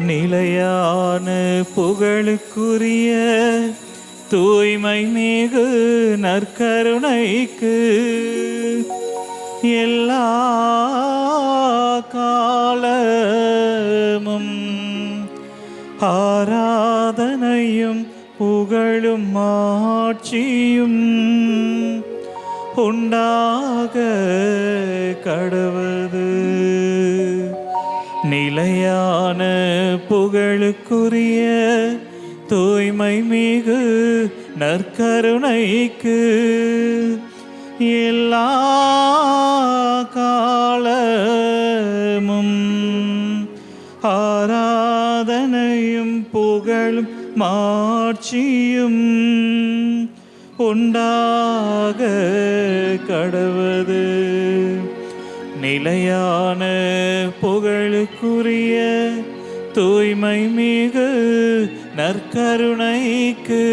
நிலையான புகழுக்குரிய தூய்மை மிகு நற்கருணைக்கு எல்லா காலமும் ஆராதனையும் புகழும் ஆட்சியும் உண்டாக கடவது. நிலையான புகழுக்குரிய தூய்மை மிகு நற்கருணைக்கு எல்லா காலமும் ஆராதனையும் புகழும் மாட்சியும் உண்டாக கடவது. நிலையான புகழுக்குரிய தூய்மை மிகு நற்கருணைக்கு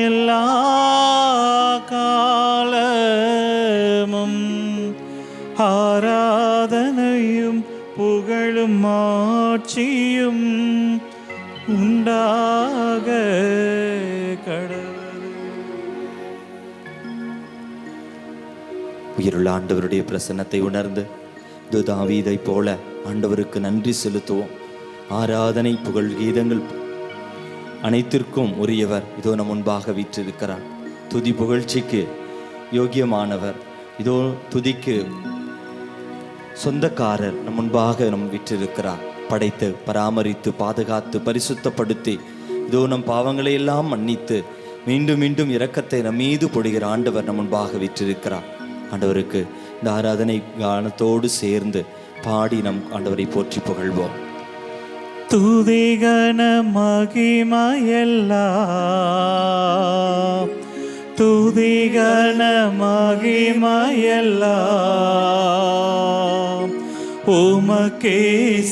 எல்லா காலமும் ஆராதனையும் புகழும் ஆட்சியும் உண்டாக கடவுள். உயிருள்ள ஆண்டவருடைய பிரசன்னத்தை உணர்ந்து தாவீதை போல ஆண்டவருக்கு நன்றி செலுத்துவோம். ஆராதனை புகழ் கீதங்கள் அனைத்திற்கும் உரியவர் இதோ நம் முன்பாக வீற்றிருக்கிறார். துதி புகழ்ச்சிக்கு யோகியமானவர் இதோ துதிக்கு சொந்தக்காரர் நம் முன்பாக நம் வீற்றிருக்கிறார். படைத்து பராமரித்து பாதுகாத்து பரிசுத்தப்படுத்தி இதோ நம் பாவங்களை எல்லாம் மன்னித்து மீண்டும் மீண்டும் இரக்கத்தை நம் மீது பொழிகிற ஆண்டவர் நம் முன்பாக வீற்றிருக்கிறார். ஆண்டவருக்கு இந்த ஆராதனை கானத்தோடு சேர்ந்து பாடி நம் ஆண்டவரை போற்றி புகழ்வோம். துதிகன மகிமையெல்லாம் துதிகன மகிமையெல்லாம் உமக்கே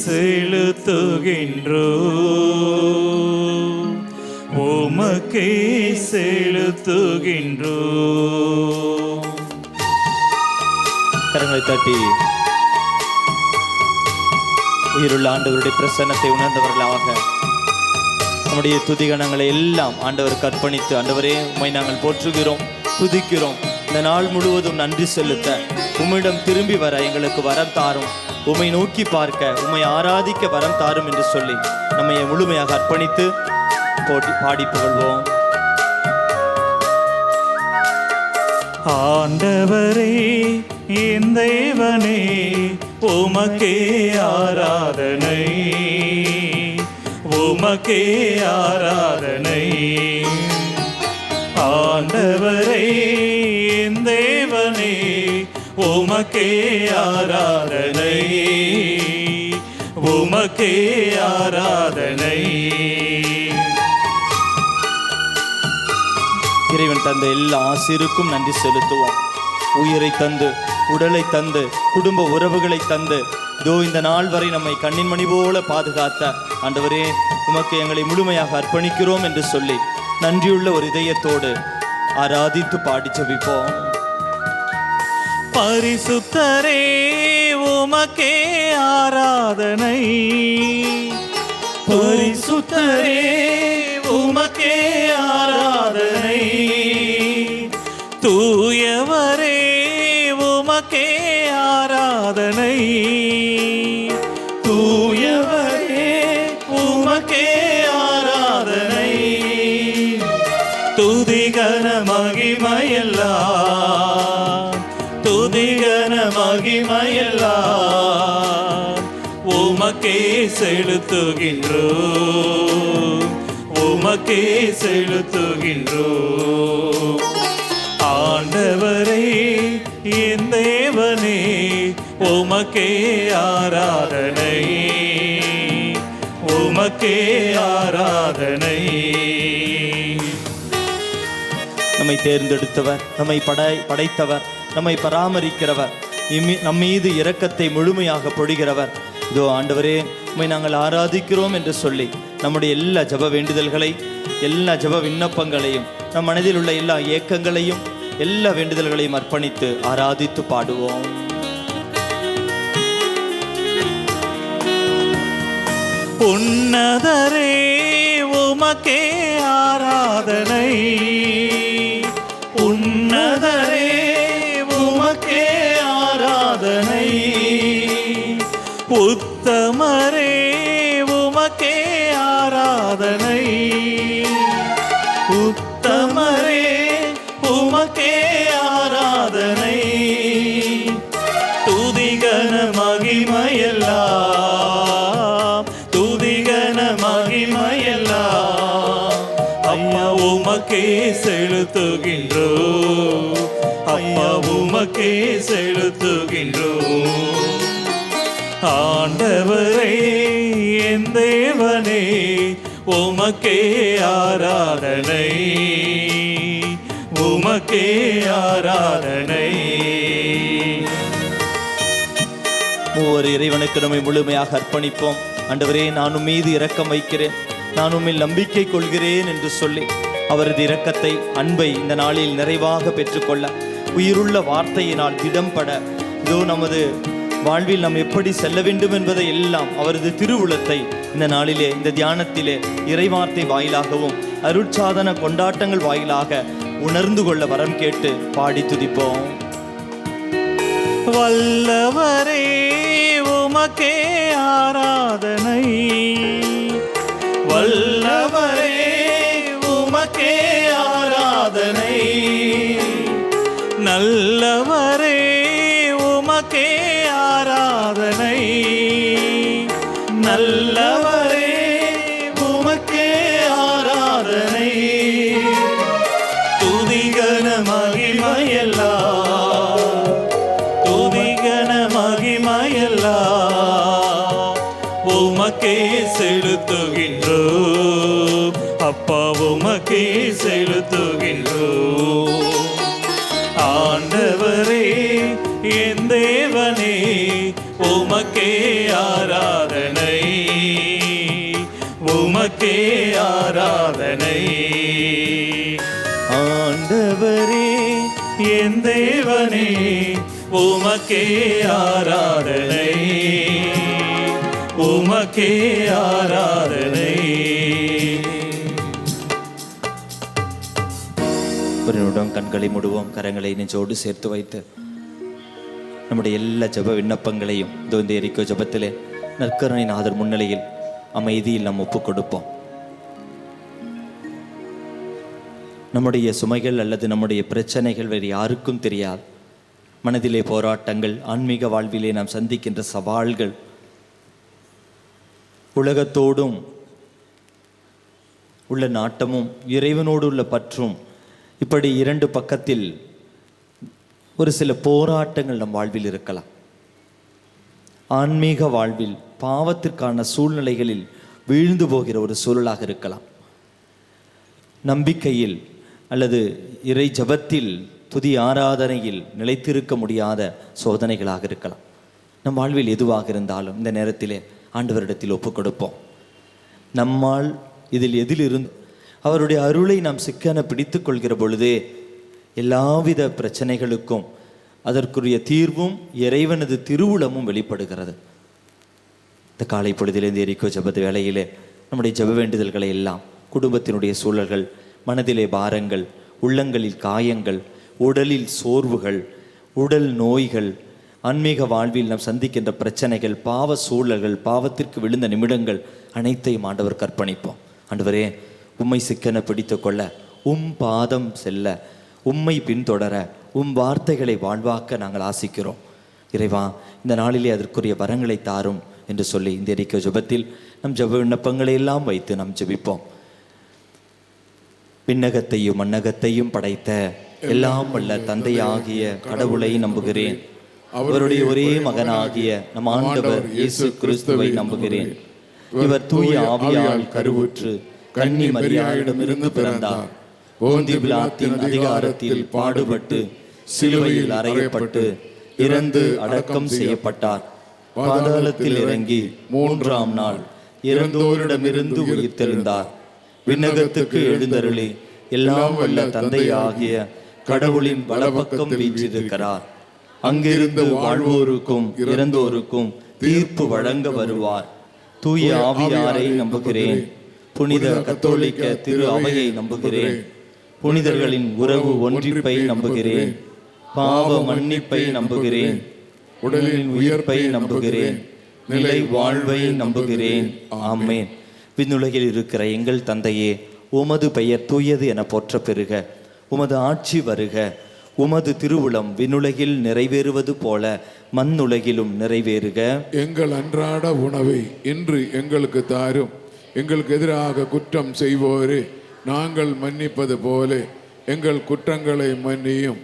செலுத்துகின்றோம், உமக்கே செலுத்துகின்றோம். கரங்களை தட்டி உயிருள்ள ஆண்டவருடைய பிரசன்னத்தை உணர்ந்தவர்களாக நம்முடைய துதிகணங்களை எல்லாம் ஆண்டவருக்கு அர்ப்பணித்து, ஆண்டவரே உம்மை நாங்கள் போற்றுகிறோம், துதிக்கிறோம். இந்த நாள் முழுவதும் நன்றி செலுத்த உம்மிடம் திரும்பி வர எங்களுக்கு வரம் தாரும், உம்மை நோக்கி பார்க்க உம்மை ஆராதிக்க வரம் தாரும் என்று சொல்லி நம்மை முழுமையாக அர்ப்பணித்து பாடி புகழ்வோம். ஆண்டவரே என் தேவனே உமக்கே ஆராதனை, உமக்கே ஆராதனை. ஆண்டவரே என் தேவனே உமக்கே ஆராதனை, உமக்கே ஆராதனை. இறைவன் தந்த எல்லா ஆசிருக்கும் நன்றி செலுத்துவோம். உயிரை தந்து உடலை தந்து குடும்ப உறவுகளை தந்து இதோ இந்த நாள் வரை நம்மை கண்ணின் மணி போல பாதுகாத்த ஆண்டவரே உமக்கு எங்களை முழுமையாக அர்ப்பணிக்கிறோம் என்று சொல்லி நன்றியுள்ள ஒரு இதயத்தோடு ஆராதித்து பாடி ஜெபிப்போம். பரிசுத்தரே உமக்கே ஆராதனை, பரிசுத்தரே உமக்கே ஆராதனை. தூயவரே உமக்கே ஆராதனை, தூயவரே உமக்கே ஆராதனை. துதிகன மகிமையெல்லாம் துதிகன மகிமையெல்லாம் உமக்கே செலுத்துகின்றோம், உமக்கே செலுத்துகின்றோம். ஆண்டவரே என் தேவனே உமக்கே ஆராதனை, உமக்கே ஆராதனை. நம்மை தேர்ந்தெடுத்தவர், நம்மை படைத்தவர், நம்மை பராமரிக்கிறவர், நம்மீது இரக்கத்தை முழுமையாக பொழிகிறவர். இதோ ஆண்டவரே உம்மை நாங்கள் ஆராதிக்கிறோம் என்று சொல்லி நம்முடைய எல்லா ஜெப வேண்டுதல்களை, எல்லா ஜெப விண்ணப்பங்களையும், நம் மனதில் உள்ள எல்லா ஏக்கங்களையும், எல்லா வேண்டுதல்களையும் அர்ப்பணித்து ஆராதித்து பாடுவோம். உன்னதரே உமக்கே ஆராதனை, உன்னதரே உமக்கே ஆராதனை, உத்தமரே உமக்கே ஆராதனை, உத்தமரே உமக்கே ஆராதனை, துதிகன மகிமையெல்லாம், துதிகன மகிமையெல்லாம் ஐயா உமக்கே செலுத்துகின்றோ, ஐயா உமக்கே செலுத்துகின்றோ. ஆண்டவரே என் தேவனே உமக்கே ஆராதனை, உமக்கே ஆராதனை. ஒவ்வொரு இறைவனுக்கு நம்மை முழுமையாக அர்ப்பணிப்போம். ஆண்டவரே, நான் உம் மீது இரக்கம் வைக்கிறேன், நான் உம்மில் நம்பிக்கை கொள்கிறேன் என்று சொல்லி அவரது இரக்கத்தை, அன்பை இந்த நாளில் நிறைவாக பெற்றுக்கொள்ள, உயிருள்ள வார்த்தையினால் திடம்பட, இதோ நமது வாழ்வில் நாம் எப்படி செல்ல வேண்டும் என்பதை எல்லாம் அவரது திருவுளத்தை இந்த நாளிலே, இந்த தியானத்திலே இறைவார்த்தை வாயிலாகவும் அருட்சாதன கொண்டாட்டங்கள் வாயிலாக உணர்ந்து கொள்ள வரம் கேட்டு பாடி துதிப்போம். வல்லவரே உமக்கே ஆராதனை, வல்லவரே உமக்கே ஆராதனை, நல்லவரே உமக்கே ஆராதனை, நல்லவரே உமக்கே ஆராதனை, துதிகன மகிமையெல்லாம், துதிகன மகிமையெல்லாம் உமக்கே செலுத்துகின்றோ, அப்பா உமக்கே செலுத்துகின்றோ. ஆண்டவரே என் தேவனே உமக்கே ஆராதனை, உமக்கே ஆராதனை. ஆண்டவரே என் தேவனே உமக்கே ஆராதனை, உமக்கே ஆராதனை. ஒரு நிமிடம் கண்களை மூடுவோம், கரங்களை நெஞ்சோடு சேர்த்து வைத்து நம்முடைய எல்லா ஜெப விண்ணப்பங்களையும் இந்த எரிக்கோ ஜெபத்திலே நற்கருணை நாதர் முன்னிலையில் அமைதியில் நாம் ஒப்புக் கொடுப்போம். நம்முடைய சுமைகள் அல்லது நம்முடைய பிரச்சனைகள் வேறு யாருக்கும் தெரியாது. மனதிலே போராட்டங்கள், ஆன்மீக வாழ்விலே நாம் சந்திக்கின்ற சவால்கள், உலகத்தோடும் உள்ள நாட்டமும் இறைவனோடு உள்ள பற்றும், இப்படி இரண்டு பக்கத்தில் ஒரு சில போராட்டங்கள் நம் வாழ்வில் இருக்கலாம். ஆன்மீக வாழ்வில் பாவத்திற்கான சூழ்நிலைகளில் வீழ்ந்து போகிற ஒரு சூழலாக இருக்கலாம். நம்பிக்கையில் அல்லது இறை ஜபத்தில், துதி ஆராதனையில் நிலைத்திருக்க முடியாத சோதனைகளாக இருக்கலாம். நம் வாழ்வில் எதுவாக இருந்தாலும் இந்த நேரத்திலே ஆண்டவரிடத்தில் ஒப்புக் கொடுப்போம். நம்மால் இதில் எதிலிருந்து அவருடைய அருளை நாம் சிக்கன பிடித்து கொள்கிற பொழுதே எல்லாவித பிரச்சனைகளுக்கும் அதற்குரிய தீர்வும் இறைவனது திருவுளமும் வெளிப்படுகிறது. இந்த காலை பொழுதிலிருந்து எரிக்கோ ஜபத்து வேளையிலே நம்முடைய ஜப வேண்டுதல்களை எல்லாம், குடும்பத்தினுடைய சூழல்கள், மனதிலே பாரங்கள், உள்ளங்களில் காயங்கள், உடலில் சோர்வுகள், உடல் நோய்கள், ஆன்மீக வாழ்வில் நாம் சந்திக்கின்ற பிரச்சனைகள், பாவ சூழல்கள், பாவத்திற்கு விழுந்த நிமிடங்கள் அனைத்தையும் ஆண்டவர் கற்பணிப்போம். ஆண்டவரே, உம்மை சிக்கன பிடித்து கொள்ள, உம் பாதம் செல்ல, உம்மை பின்தொடர, உம் வார்த்தைகளை வாழ்வாக்க நாங்கள் ஆசிக்கிறோம். இறைவா, இந்த நாளிலே அதற்குரிய வரங்களை தாரும் என்று சொல்லி இந்த எரிக்கோ ஜெபத்தில் நம் ஜெப விண்ணப்பங்களை எல்லாம் வைத்து நாம் ஜெபிப்போம். விண்ணகத்தையும் மண்ணகத்தையும் படைத்த எல்லாம் வல்ல தந்தையாகிய கடவுளை நம்புகிறேன். அவருடைய ஒரே மகனாகிய நம் ஆண்டவர் இயேசு கிறிஸ்துவை நம்புகிறேன். இவர் தூய ஆவியால் கருவுற்று கன்னி மரியாளிடமிருந்து பிறந்தார். போந்திய பிலாத்தின் அதிகாரத்தில் பாடுபட்டு சிலுவையில் அறையப்பட்டு இறந்து அடக்கம் செய்யப்பட்டார். பாதாளத்தில் இறங்கி மூன்றாம் நாள் இறந்தோரிடமிருந்து உயிர்த்தெழுந்தார். விண்ணகத்துக்கு எழுந்தருளி எல்லாம் வல்ல தந்தையாகிய கடவுளின் வலப்பக்கம் வீற்றிருக்கிறார். அங்கிருந்து வாழ்வோருக்கும் இறந்தோருக்கும் தீர்ப்பு வழங்க வருவார். தூய ஆவியாரை நம்புகிறேன். புனித கத்தோலிக்க திரு அவையை நம்புகிறேன். புனிதர்களின் உறவு ஒன்றிப்பை நம்புகிறேன். பாவ மன்னிப்பை நம்புகிறேன். உடலின் உயிர்ப்பை நம்புகிறேன். நிலை வாழ்வை நம்புகிறேன். ஆமென். விண்ணுலகில் இருக்கிற எங்கள் தந்தையே, உமது பெயர் தூயது என போற்ற பெறுக. உமது ஆட்சி வருக. உமது திருவுளம் விண்ணுலகில் நிறைவேறுவது போல மண்ணுலகிலும் நிறைவேறுக. எங்கள் அன்றாட உணவை இன்று எங்களுக்கு தாரும். எங்களுக்கு எதிராக குற்றம் செய்வோரே நாங்கள் மன்னிப்பது போல எங்கள் குற்றங்களை மன்னியும்.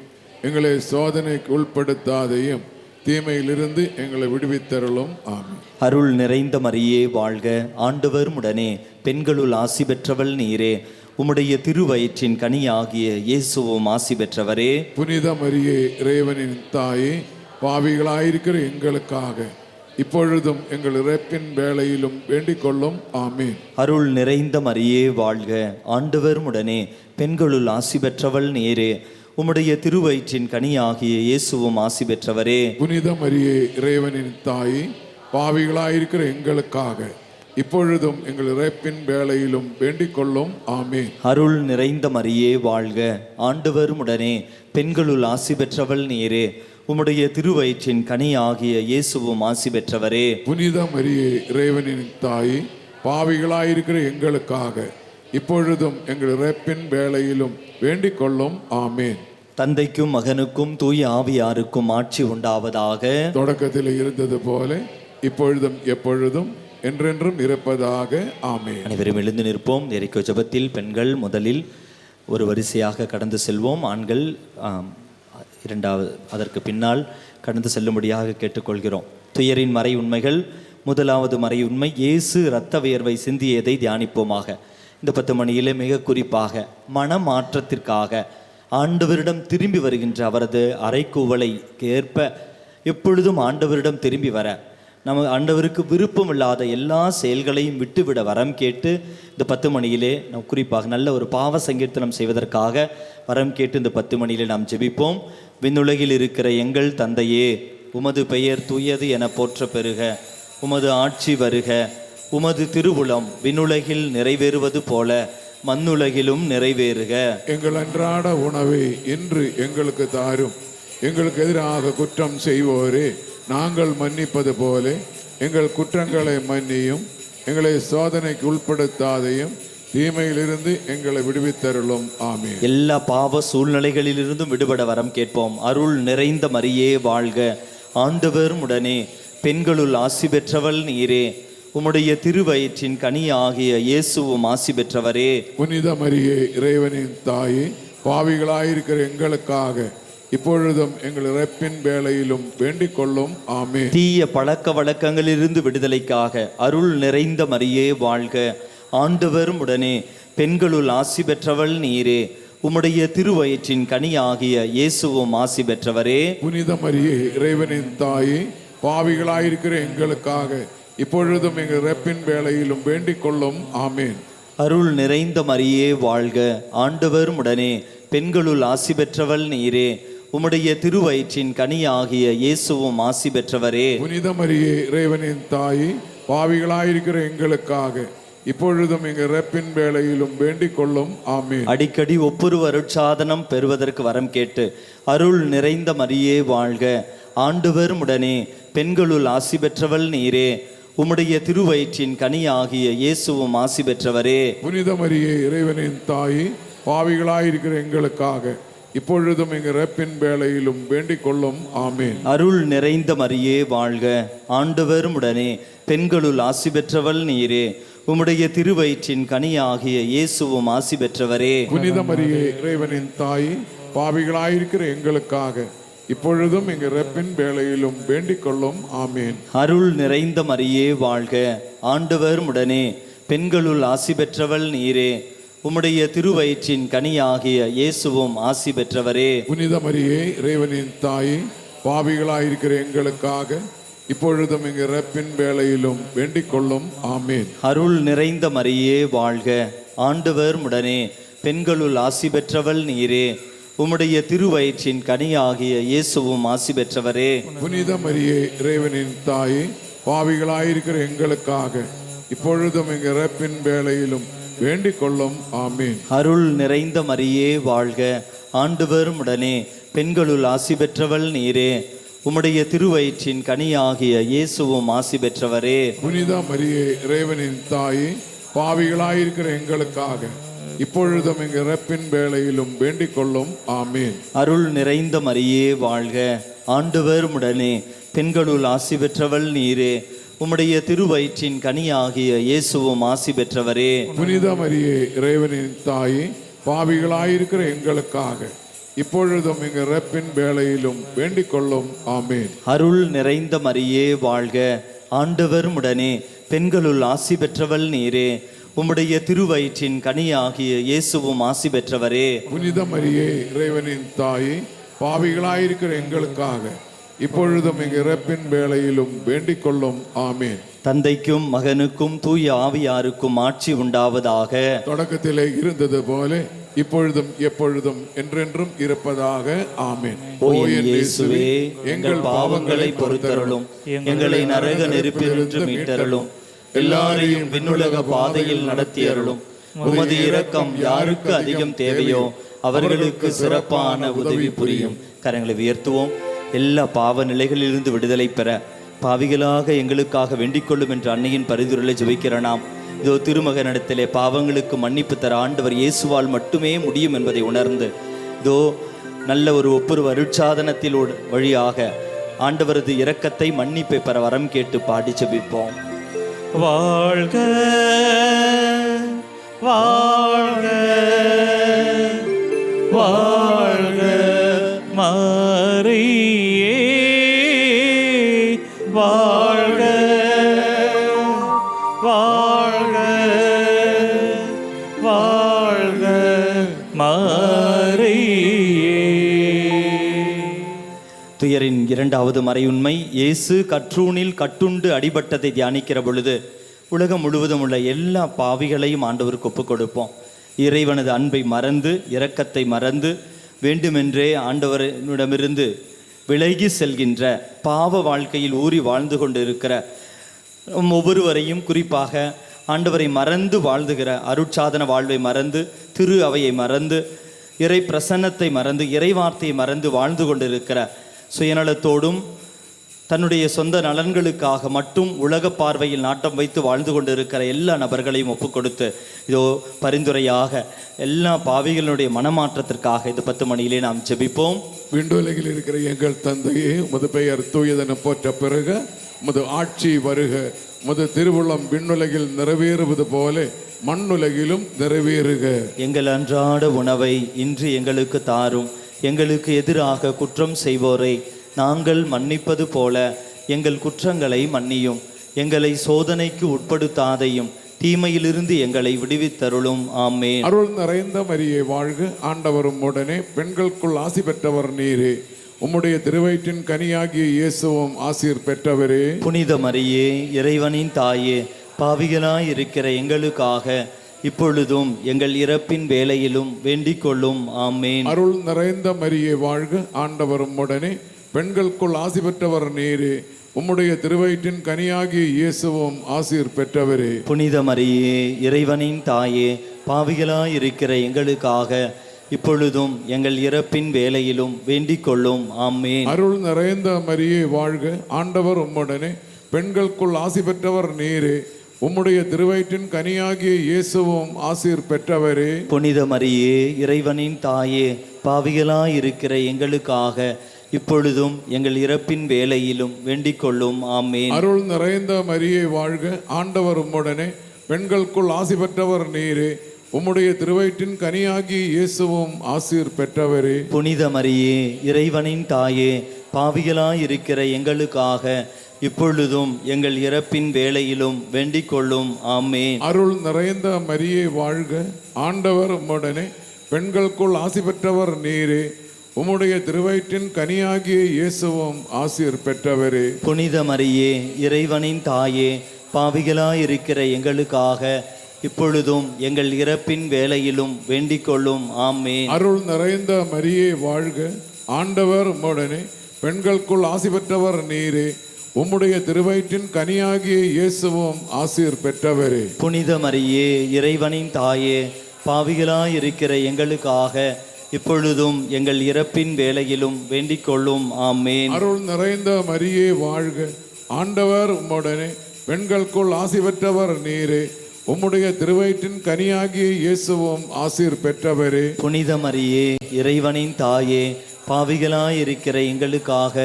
எங்களை சோதனைக்கு உட்படுத்தாதையும், தீமையிலிருந்து எங்களை விடுவித்தருளும். ஆமென். அருள் நிறைந்த மரியே வாழ்க. ஆண்டவர் உடனே பெண்களுள் ஆசி பெற்றவள் நீரே. உம்முடைய திருவயிற்றின் கனியாகிய இயேசுவும் ஆசி பெற்றவரே. புனித மரியே, இறைவனின் தாயே, பாவிகளாயிருக்கிற எங்களுக்காக இப்பொழுதும் எங்கள் இறப்பின் வேளையிலும் வேண்டிக் கொள்ளும். ஆமென். அருள் நிறைந்த மரியே வாழ்க. ஆண்டவர் உடனே பெண்களுள் ஆசி பெற்றவள் நீரே. உம்முடைய திருவயிற்றின் கனியாகிய இயேசுவும் ஆசி பெற்றவரே. புனித மரியே, இறைவனின் தாயே, பாவிகளாயிருக்கிற எங்களுக்காக இப்பொழுதும் எங்கள் இறப்பின் வேளையிலும் வேண்டிக் கொள்ளும். ஆமென். அருள் நிறைந்த மரியே வாழ்க. ஆண்டவர் உடனே பெண்களுள் ஆசி பெற்றவள் நீரே. உம்முடைய திருவயிற்றின் கனியாகிய இயேசுவும் ஆசி பெற்றவரே. புனித மரியே, இறைவனின் தாயே, பாவிகளாயிருக்கிற எங்களுக்காக இப்பொழுதும் எங்கள் இறப்பின் வேளையிலும் வேண்டிக் கொள்ளும். ஆமென். தந்தைக்கும் மகனுக்கும் தூய ஆவியாருக்கும் ஆட்சி உண்டாவதாக. தொடக்கத்தில் இருந்தது போல இப்பொழுதும் எப்பொழுதும் என்றென்றும் இருப்பதாக. ஆமென். அனைவரும் எழுந்து நிற்போம். எரிக்கோ ஜெபத்தில் பெண்கள் முதலில் ஒரு வரிசையாக கடந்து செல்வோம். ஆண்கள் இரண்டாவது அதற்கு பின்னால் கடந்து செல்லும்படியாக கேட்டுக்கொள்கிறோம். துயரின் மறை உண்மைகள். முதலாவது மறை உண்மை, இயேசு இரத்த வியர்வை சிந்தியதை தியானிப்போமாக. இந்த 10 மணியிலே மிக குறிப்பாக மனமாற்றத்திற்காக ஆண்டவரிடம் திரும்பி வருகின்ற அவரது அறைக்கூவலை ஏற்ப எப்பொழுதும் ஆண்டவரிடம் திரும்பி வர, நம்ம ஆண்டவருக்கு விருப்பமில்லாத எல்லா செயல்களையும் விட்டுவிட வரம் கேட்டு இந்த 10 மணியிலே நாம் குறிப்பாக நல்ல ஒரு பாவ சங்கீர்த்தனம் செய்வதற்காக வரம் கேட்டு இந்த 10 மணியிலே நாம் ஜெபிப்போம். விண்ணுலகில் இருக்கிற எங்கள் தந்தையே, உமது பெயர் தூயது என போற்ற பெறுக. உமது ஆட்சி வருக. உமது திருவுளம் விண்ணுலகில் நிறைவேறுவது போல மண்ணுலகிலும் நிறைவேறுக. எங்கள் அன்றாட உணவை இன்று எங்களுக்கு தாரும். எங்களுக்கு எதிராக குற்றம் செய்வோரே நாங்கள் மன்னிப்பது போல எங்கள் குற்றங்களை மன்னியும். எங்களை சோதனைக்கு உட்படுத்தாதையும், தீமையிலிருந்து எங்களை விடுவித்தருளும். ஆமென். எல்லா பாவ சூழ்நிலைகளிலிருந்தும் விடுபட வரம் கேட்போம். அருள் நிறைந்த மரியே வாழ்க. ஆண்டவர் உடனே பெண்களுள் ஆசி பெற்றவள் நீரே. உம்முடைய திருவயிற்றின் கனியாகிய இயேசுவும் ஆசி பெற்றவரே. புனித மரியே, இறைவனின் தாயே, பாவிகளாயிருக்கிற எங்களுக்காக இப்பொழுதும் எங்கள் இறப்பின் வேளையிலும் வேண்டிக் கொள்ளும். ஆமென். தீய பழக்க வழக்கங்களிலிருந்து விடுதலைக்காக அருள் நிறைந்த மரியே வாழ்க. ஆண்டவர் உடனே பெண்களுள் ஆசி பெற்றவள் நீரே. உம்முடைய திருவயிற்றின் கனியாகிய இயேசுவும் ஆசி பெற்றவரே. புனித மரியே, இறைவனின் தாயே, பாவிகளாயிருக்கிற எங்களுக்காக இப்பொழுதும் எங்கள் இறப்பின் வேளையிலும் வேண்டிக் கொள்ளும். ஆமென். அருள் நிறைந்த மரியே வாழ்க. ஆண்டவர் உடனே பெண்களுள் ஆசி பெற்றவள் நீரே. உம்முடைய திருவயிற்றின் கனியாகிய இயேசுவும் ஆசி பெற்றவரே. புனித மரியே, இறைவனின் தாயே, பாவிகளாயிருக்கிற எங்களுக்காக இப்பொழுதும் எங்கள் இறப்பின் வேளையிலும் வேண்டிக் கொள்ளும். ஆமென். அடிக்கடி ஒப்புரு அருட்சாதனம் பெறுவதற்கு வரம் கேட்டு அருள் நிறைந்த மரியே வாழ்க. ஆண்டவர் உடனே பெண்களுள் ஆசி பெற்றவள் நீரே. உம்முடைய திருவயிற்றின் கனியாகிய இயேசுவும் ஆசி பெற்றவரே. புனித மரியே, இறைவனின் தாயே, பாவிகளாயிருக்கிற எங்களுக்காக இப்பொழுதும் எங்கள் இறப்பின் வேளையிலும் வேண்டிக் கொள்ளும். ஆமென். அருள் நிறைந்த மரியே வாழ்க. ஆண்டவர் உடனே பெண்களுள் ஆசி பெற்றவள் நீரே. உம்முடைய திருவயிற்றின் கனியாகிய இயேசுவும் ஆசி பெற்றவரே. புனித மரியே, இறைவனின் தாயே, பாவிகளாயிருக்கிற எங்களுக்காக இப்பொழுதும் எங்கள் இறப்பின் வேளையிலும் வேண்டிக் கொள்ளும். ஆமென். அருள் நிறைந்த மரியே வாழ்க. ஆண்டவர் உடனே பெண்களுள் ஆசி பெற்றவள் நீரே. உம்முடைய திருவயிற்றின் கனியாகிய இயேசுவும் ஆசி பெற்றவரே. புனித மரியே, இறைவனின் தாயே, பாவிகளாயிருக்கிற எங்களுக்காக இப்பொழுதும் எங்கள் இறப்பின் வேளையிலும் வேண்டிக் கொள்ளும். ஆமென். அருள் நிறைந்த மரியே வாழ்க. ஆண்டவர் உடனே பெண்களுள் ஆசி பெற்றவள் நீரே. உம்முடைய திருவயிற்றின் கனியாகிய இயேசுவும் ஆசி பெற்றவரே. புனித மரியே, இறைவனின் தாயே, பாவிகளாயிருக்கிற எங்களுக்காக இப்பொழுதும் எங்கள் இறப்பின் வேளையிலும் வேண்டிக் கொள்ளும். ஆமீன். அருள் நிறைந்த மரியே வாழ்க, ஆண்டவர் உடனே, பெண்களுள் ஆசி பெற்றவள் நீரே, உம்முடைய திருவயிற்றின் கனியாகிய இயேசுவும் ஆசி பெற்றவரே. புனித மரியே, இறைவனின் தாயே, பாவிகளாயிருக்கிற எங்களுக்காக இப்பொழுதும் எங்கள் இறப்பின் வேளையிலும் வேண்டிக் கொள்ளும். ஆமீன். அருள் நிறைந்த மரியே வாழ்க, ஆண்டவர் உடனே, பெண்களுள் ஆசி பெற்றவள் நீரே, உம்முடைய திருவயிற்றின் கனியாகிய இயேசுவும் ஆசி பெற்றவரே. புனித மரியே, இறைவனின் தாயே, பாவிகளாயிருக்கிற எங்களுக்காக இப்பொழுதும் எங்கள் இறப்பின் வேளையிலும் வேண்டிக் கொள்ளும். ஆமீன். அருள் நிறைந்த மரியே வாழ்க, ஆண்டவர் உடனே, பெண்களுள் ஆசி பெற்றவள் நீரே, உம்முடைய திருவயிற்றின் கனியாகிய இயேசுவும் ஆசி பெற்றவரே. புனித மரியே, இறைவனின் தாயே, பாவிகளாயிருக்கிற எங்களுக்காக இப்பொழுதும் எங்கள் இறப்பின் வேளையிலும் வேண்டிக் கொள்ளும். ஆமீன். தந்தைக்கும் மகனுக்கும் தூய ஆவியாருக்கும் ஆட்சி உண்டாவதாக. தொடக்கத்திலே இருந்தது போல இப்பொழுதும் எப்பொழுதும் என்றென்றும் இருப்பதாக. ஆமீன். ஓ என் இயேசுவே, எங்கள் பாவங்களை பொறுத்தருளும், எங்களை நரக நெருப்பிலிருந்து மீட்டருளும், எல்லாரையும் விண்ணுலக பாதையில் நடத்தியருளும். உமது இரக்கம் யாருக்கு அதிகம் தேவையோ அவர்களுக்கு சிறப்பான உதவி புரியும். கரங்களை உயர்த்துவோம். எல்லா பாவ நிலைகளிலிருந்து விடுதலை பெற பாவிகளாக எங்களுக்காக வேண்டிக் கொள்ளும் என்று அன்னையின் பரிந்துரையை ஜெபிக்கிற நாம், இதோ திருமகனிடத்திலே பாவங்களுக்கு மன்னிப்பு தர ஆண்டவர் இயேசுவால் மட்டுமே முடியும் என்பதை உணர்ந்து, இதோ நல்ல ஒரு ஒப்புரு அருட்சாதனத்தில் வழியாக ஆண்டவரது இரக்கத்தை மன்னிப்பை பெற வரம் கேட்டு பாடி ஜெபிப்போம். வாழ்க வாழ்க வாழ்க மரியே, வாழ்க வாழ்க வாழ்க மரியே. துயரின் இரண்டாவது மறையுண்மை, இயேசு கற்றூனில் கட்டுண்டு அடிபட்டதை தியானிக்கிற பொழுது உலகம் முழுவதும் உள்ள எல்லா பாவிகளையும் ஆண்டவருக்கு ஒப்புக் கொடுப்போம். இறைவனது அன்பை மறந்து, இரக்கத்தை மறந்து, வேண்டுமென்றே ஆண்டவரிடமிருந்து விலகி செல்கின்ற பாவ வாழ்க்கையில் ஊறி வாழ்ந்து கொண்டு இருக்கிற ஒவ்வொருவரையும், குறிப்பாக ஆண்டவரை மறந்து வாழ்ந்துகிற அருட்சாதன வாழ்வை மறந்து, திரு அவையை மறந்து, இறை பிரசன்னத்தை மறந்து, இறை வார்த்தையை மறந்து வாழ்ந்து கொண்டிருக்கிற, சுயநலத்தோடும் தன்னுடைய சொந்த நலன்களுக்காக மட்டும் உலக பார்வையில் நாட்டம் வைத்து வாழ்ந்து கொண்டிருக்கிற எல்லா நபர்களையும் ஒப்புக் கொடுத்து, இதோ பரிந்துரையாக எல்லா பாவிகளுடைய மனமாற்றத்திற்காக இது 10 மணியிலே நாம் ஜெபிப்போம். விண்ணுலகில் இருக்கிற எங்கள் தந்தையே, உமது பெயர் தூயதென போற்ற பிறக, உமது ஆட்சி வருக, உமது திருவுளம் விண்ணுலகில் நிறைவேறுவது போல மண்ணுலகிலும் நிறைவேறுக. எங்கள் அன்றாட உணவை இன்று எங்களுக்கு தாரும். எங்களுக்கு எதிராக குற்றம் செய்வோரை நாங்கள் மன்னிப்பது போல எங்கள் குற்றங்களை மன்னியும். எங்களை சோதனைக்கு உட்படுத்தாதையும், தீமையிலிருந்து எங்களை விடுவித்தருளும். ஆமென். அருள் நிறைந்த மரியே வாழ்க, ஆண்டவர் உம்முடனே, பெண்களுக்குள் ஆசி பெற்றவர் நீரே, உம்முடைய திருவயிற்றின் கனியாகிய இயேசுவும் ஆசீர் பெற்றவரே. புனித மரியே, இறைவனின் தாயே, பாவிகளாய் இருக்கிற எங்களுக்காக இப்பொழுதும் எங்கள் இறப்பின் வேளையிலும் வேண்டிக் கொள்ளும். ஆமென். அருள் நிறைந்த மரியே வாழ்க, ஆண்டவர் உம்முடனே, பெண்களுக்குள் ஆசி பெற்றவர் நீரே, உம்முடைய திருவயிற்றின் கனியாகிய இயேசுவும் ஆசீர் பெற்றவரே. புனித மரியே, இறைவனின் தாயே, பாவிகளாய் இருக்கிற எங்களுக்காக இப்பொழுதும் எங்கள் இறப்பின் வேளையிலும் வேண்டிக் கொள்ளும். ஆமென். அருள் நிறைந்த மரியே வாழ்க, ஆண்டவர் உம்முடனே, பெண்களுக்குள் ஆசி பெற்றவர் நீரே, உம்முடைய திருவயிற்றின் கனியாகிய இயேசுவும் ஆசீர் பெற்றவரே. புனித மரியே, இறைவனின் தாயே, பாவிகளாய் இருக்கிற எங்களுக்காக இப்பொழுதும் எங்கள் இறப்பின் வேளையிலும் வேண்டிக் கொள்ளும். ஆமென். அருள் நிறைந்த மரியே வாழ்க, ஆண்டவர் உம்முடனே, பெண்களுக்குள் ஆசி பெற்றவர் நீரே, உம்முடைய திருவயிற்றின் கனியாகிய இயேசுவும் ஆசீர் பெற்றவரே. புனித மரியே, இறைவனின் தாயே, பாவிகளாய் இருக்கிற எங்களுக்காக இப்பொழுதும் எங்கள் இறப்பின் வேளையிலும் வேண்டிக் கொள்ளும். ஆமென். அருள் நிறைந்த மரியே வாழ்க, ஆண்டவர் உம்முடனே, பெண்களுக்குள் ஆசி பெற்றவர் நீரே, உம்முடைய திருவயிற்றின் கனியாகிய இயேசுவும் ஆசீர் பெற்றவரே. புனித மரியே, இறைவனின் தாயே, பாவிகளாய் இருக்கிற எங்களுக்காக இப்பொழுதும் எங்கள் இறப்பின் வேளையிலும் வேண்டிக் கொள்ளும். ஆமென். அருள் நிறைந்த மரியே வாழ்க, ஆண்டவர் உம்முடனே, பெண்களுக்குள் ஆசி பெற்றவர் நீரே, உம்முடைய திருவயிற்றின் கனியாகிய இயேசுவும் ஆசீர் பெற்றவரே. புனித மரியே, இறைவனின் தாயே, பாவிகளாயிருக்கிற எங்களுக்காக இப்பொழுதும் எங்கள் இறப்பின் வேளையிலும் வேண்டிக் கொள்ளும். ஆமேன். அருள் நிறைந்த மரியே வாழ்க, ஆண்டவர் உம்முடனே, பெண்களுக்குள் ஆசி பெற்றவர் நீரே. உம்முடைய திருவயிற்றின் கனியாகிய இயேசுவும் ஆசீர் பெற்றவரே. புனித மரியே, இறைவனின் தாயே, பாவிகளாயிருக்கிற எங்களுக்காக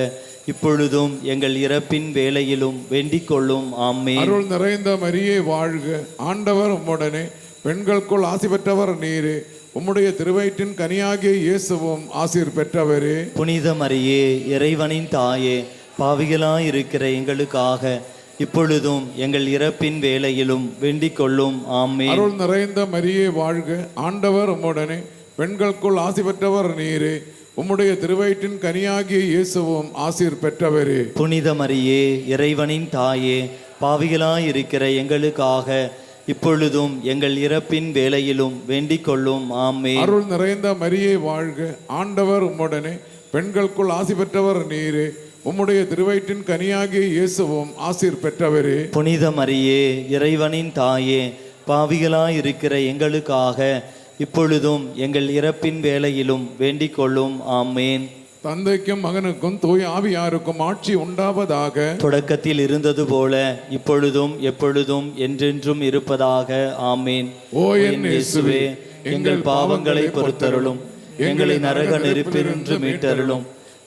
இப்பொழுதும் எங்கள் இறப்பின் வேளையிலும் வேண்டிக் கொள்ளும். ஆமேன். அருள் நிறைந்த மரியே வாழ்க, ஆண்டவர் உம்முடனே, பெண்களுக்குள் ஆசி பெற்றவர் நீரே. உம்முடைய திருவயிற்றின் கனியாகிய இயேசுவும் ஆசீர் பெற்றவரே. புனித மரியே, இறைவனின் தாயே, பாவிகளாயிருக்கிற எங்களுக்காக இப்பொழுதும் எங்கள் இறப்பின் வேளையிலும் வேண்டிக் கொள்ளும். ஆமேன். அருள் நிறைந்த மரியே வாழ்க, ஆண்டவர் உம்முடனே, பெண்களுக்குள் ஆசி பெற்றவர் நீரே. உம்முடைய திருவயிற்றின் கனியாகிய இயேசுவும் ஆசீர் பெற்றவரே. புனித மரியே, இறைவனின் தாயே, பாவிகளாயிருக்கிற எங்களுக்காக இப்பொழுதும் எங்கள் இறப்பின் வேளையிலும் வேண்டிக் கொள்ளும். ஆமேன். அருள் நிறைந்த மரியே வாழ்க, ஆண்டவர் உம்முடனே, பெண்களுக்குள் ஆசி பெற்றவர் நீரே. உம்முடைய திருவயிற்றின் கனியாகிய இயேசுவும் ஆசீர் பெற்றவரே. புனித மரியே, இறைவனின் தாயே, பாவிகளாயிருக்கிற எங்களுக்காக இப்பொழுதும் எங்கள் இறப்பின் வேளையிலும் வேண்டிக் கொள்ளும். ஆமேன். தந்தைக்கும் மகனுக்கும் தூய ஆவியாருக்கும் ஆட்சி உண்டாவதாக. தொடக்கத்தில் இருந்தது போல இப்பொழுதும் எப்பொழுதும் என்றென்றும் இருப்பதாக. ஆமேன். ஓ என் இயேசுவே, எங்கள் பாவங்களை பொறுத்தருளும், எங்களை நரக நெருப்பினின்று மீட்டருளும்,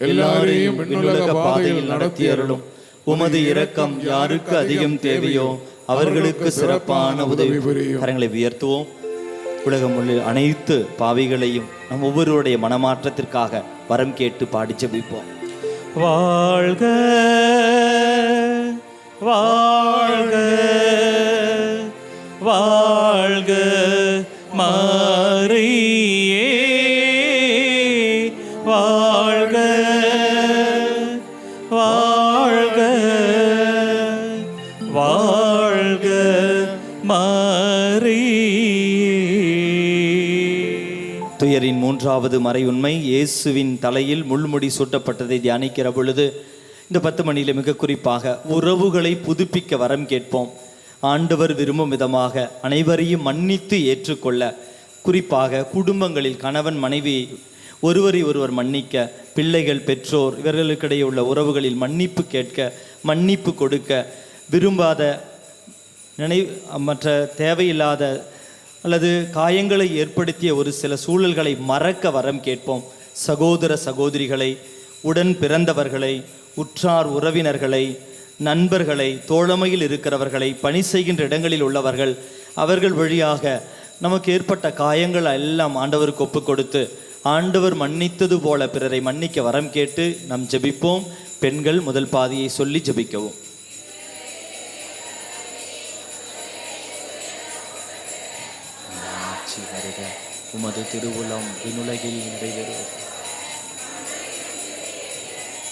எல்லாரையும் விண்ணுலக பாதையில் நடத்தியருளும். உமது இரக்கம் யாருக்கு அதிகம் தேவையோ அவர்களுக்கு சிறப்பான உதவி புரியும். கரங்களை உயர்த்துவோம். உலகம் உள்ள அனைத்து பாவிகளையும் நம் ஒவ்வொருவருடைய மனமாற்றத்திற்காக வரம் கேட்டு பாடி ஜெபிப்போம். வாழ்க வாழ்க வாழ்க மரியே, வாழ்க வாழ்க வாழ்க மரியே. துயரின் மூன்றாவது மறை உண்மை, இயேசுவின் தலையில் முள்முடி சூட்டப்பட்டதை தியானிக்கிற பொழுது இந்த 10 மணியில் மிக குறிப்பாக உறவுகளை புதுப்பிக்க வரம் கேட்போம். ஆண்டவர் விரும்பும் விதமாக அனைவரையும் மன்னித்து ஏற்றுக்கொள்ள, குறிப்பாக குடும்பங்களில் கணவன் மனைவி ஒருவரை ஒருவர் மன்னிக்க, பிள்ளைகள் பெற்றோர் இவர்களுக்கிடையே உள்ள உறவுகளில் மன்னிப்பு கேட்க, மன்னிப்பு கொடுக்க, விரும்பாத மற்ற தேவையில்லாத அல்லது காயங்களை ஏற்படுத்திய ஒரு சில சூழல்களை மறக்க வரம் கேட்போம். சகோதர சகோதரிகளை, உடன் பிறந்தவர்களை, உற்றார் உறவினர்களை, நண்பர்களை, தோழமையில் இருக்கிறவர்களை, பணி செய்கின்ற இடங்களில் உள்ளவர்கள், அவர்கள் வழியாக நமக்கு ஏற்பட்ட காயங்கள் எல்லாம் ஆண்டவருக்கு ஒப்பு கொடுத்து ஆண்டவர் மன்னித்தது போல பிறரை மன்னிக்க வரம் கேட்டு நாம் ஜெபிப்போம். பெண்கள் முதல் பாதியை சொல்லி ஜெபிக்கவும். உமது திருவுளம் விண்ணுலகில் நிறைவேறும்.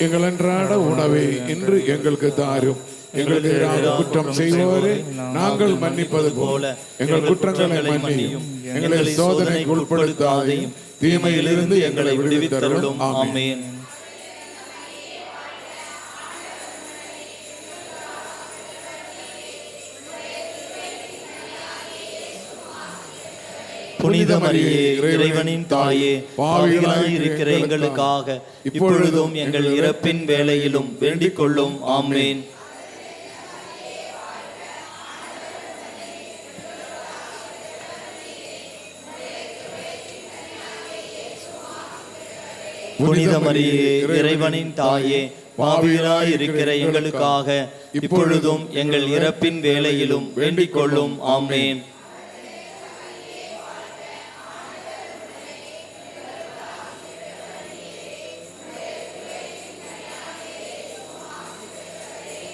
எங்கள் அன்றாட உணவை இன்று எங்களுக்கு தாரும். எங்களுக்கு எதிராக குற்றம் செய்வோரே நாங்கள் மன்னிப்பது போல எங்கள் குற்றங்களை மன்னியும். எங்களை சோதனைக்கு உட்படுத்தாதையும் தீமையிலிருந்து எங்களை விடுவித்தருளும். ஆமென். புனித மரியே, இறைவனின் தாயே, பாவிகளாய் இருக்கிற எங்களுக்காக இப்பொழுதும் எங்கள் இறப்பின் வேளையிலும் வேண்டிக் கொள்ளும். ஆமென். புனித மரியே, இறைவனின் தாயே, பாவிகளாய் இருக்கிற எங்களுக்காக இப்பொழுதும் எங்கள் இறப்பின் வேளையிலும் வேண்டிக் கொள்ளும். ஆமென்.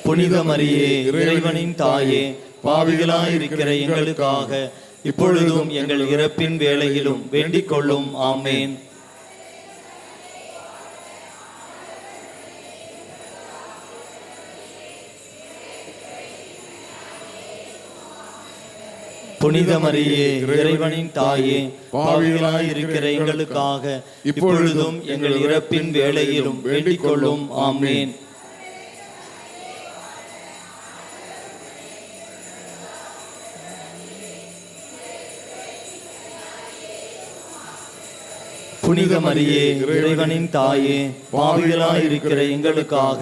புனித மரியே, இறைவனின் தாயே, பாவிகளாய் இருக்கிற எங்களுக்காக இப்பொழுதும் எங்கள் இறப்பின் வேளையிலும் வேண்டிக் கொள்ளும். ஆமென். புனித மரியே, இறைவனின் தாயே, பாவிகளாய் இருக்கிற எங்களுக்காக இப்பொழுதும் எங்கள் இறப்பின் வேளையிலும் வேண்டிக் கொள்ளும். ஆமென். புனித மரியே இறைவனின் தாயே, பாவிகளாயிருக்கிற எங்களுக்காக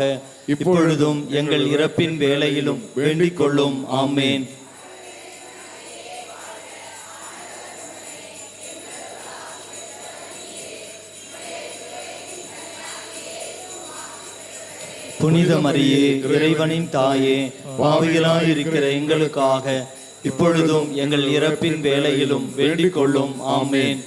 இப்பொழுதும் எங்கள் இறப்பின் வேளையிலும் வேண்டிக் கொள்ளும். ஆமேன். புனித மரியே இறைவனின் தாயே, பாவிகளாயிருக்கிற எங்களுக்காக இப்பொழுதும் எங்கள் இறப்பின் வேளையிலும் வேண்டிக் கொள்ளும். ஆமேன்.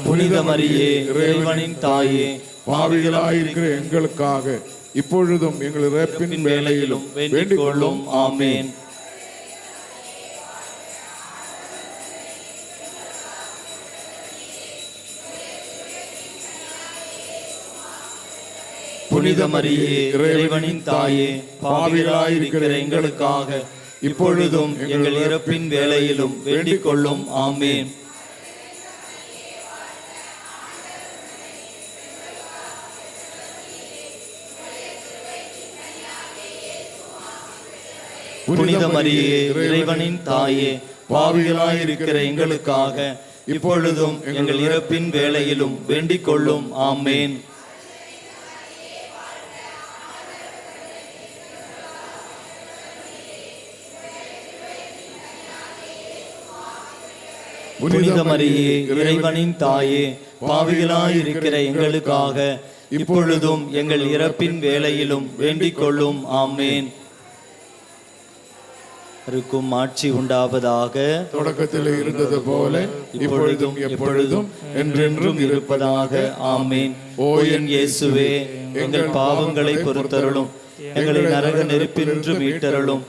புனித மரியே இறைவனின் தாயே, பாவிகளாயிருக்கிற எங்களுக்காக இப்பொழுதும் எங்கள் இறப்பின் வேளையிலும் வேண்டிக் கொள்ளும். ஆமேன். புனித மரியே இறைவனின் தாயே, பாவிகளாயிருக்கிற எங்களுக்காக இப்பொழுதும் எங்கள் இறப்பின் வேளையிலும் வேண்டிக் கொள்ளும். ஆமேன். புனித மரியே இறைவனின் தாயே, பாவிகளாயிருக்கிற எங்களுக்காக இப்பொழுதும் எங்கள் இறப்பின் வேளையிலும் வேண்டிக் கொள்ளும். ஆமேன். புனித மரியே இறைவனின் தாயே, பாவிகளாயிருக்கிற எங்களுக்காக இப்பொழுதும் எங்கள் இறப்பின் வேளையிலும் வேண்டிக் கொள்ளும். ஆமேன். இருக்கும் ஆட்சி உண்டாவதாக. தொடக்கத்தில் இருந்தது போல இப்பொழுதும் எப்பொழுதும் என்றென்றும் இருப்பதாக. ஆமேன். ஓ என் இயேசுவே, எங்கள் பாவங்களை பொறுத்தருளும், எங்களை நரக நெருப்பினின்று மீட்டருளும்,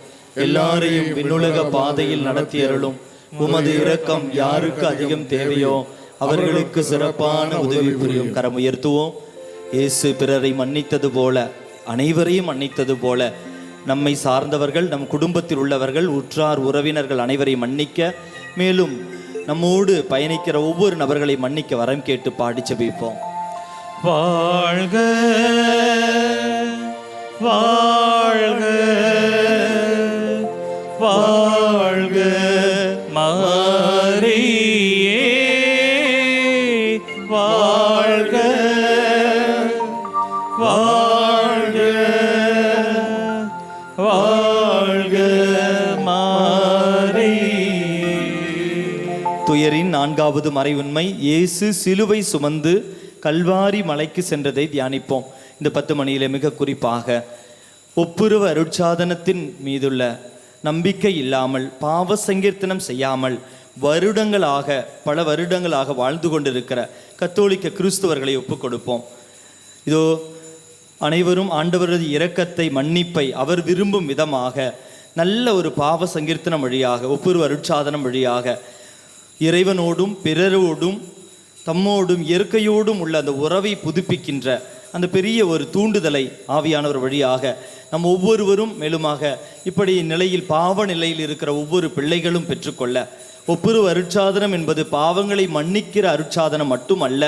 எல்லாரையும் விண்ணுலக பாதையில் நடத்தியருளும். உமது இரக்கம் யாருக்கு அதிகம் தேவையோ அவர்களுக்கு சிறப்பான உதவி புரியும். கரம் உயர்த்துவோம். இயேசு பிறரை மன்னித்தது போல, அனைவரையும் மன்னித்தது போல, நம்மை சார்ந்தவர்கள், நம் குடும்பத்தில் உள்ளவர்கள், உற்றார் உறவினர்கள் அனைவரையும் மன்னிக்க, மேலும் நம்மோடு பயணிக்கிற ஒவ்வொரு நபர்களை மன்னிக்க வரம் கேட்டு பாடி ஜெபிப்போம். வாழ்க வாழ்க வாழ்க மரியே, வாழ்க வாழ்க வாழ்க மரியே. துயரின் 4வது மறைவுண்மை, இயேசு சிலுவை சுமந்து கல்வாரி மலைக்கு சென்றதை தியானிப்போம். இந்த 10 மணியிலே மிக குறிப்பாக ஒப்புரவு அருட்சாதனத்தின் மீதுள்ள நம்பிக்கை இல்லாமல், பாவ சங்கீர்த்தனம் செய்யாமல் பல வருடங்களாக வாழ்ந்து கொண்டிருக்கிற கத்தோலிக்க கிறிஸ்துவர்களை ஒப்புக் கொடுப்போம். இதோ அனைவரும் ஆண்டவரது இரக்கத்தை, மன்னிப்பை அவர் விரும்பும் விதமாக நல்ல ஒரு பாவ சங்கீர்த்தனம் வழியாக, ஒப்புரவு அருட்சாதனம் வழியாக இறைவனோடும் பிறரோடும் தம்மோடும் இயற்கையோடும் உள்ள அந்த உறவை புதுப்பிக்கின்ற அந்த பெரிய ஒரு தூண்டுதலை ஆவியானவர் வழியாக நம் ஒவ்வொருவரும், மேலுமாக இப்படி நிலையில் பாவ நிலையில் இருக்கிற ஒவ்வொரு பிள்ளைகளும் பெற்றுக்கொள்ள, ஒப்புரவு அருட்சாதனம் என்பது பாவங்களை மன்னிக்கிற அருட்சாதனம் மட்டுமல்ல,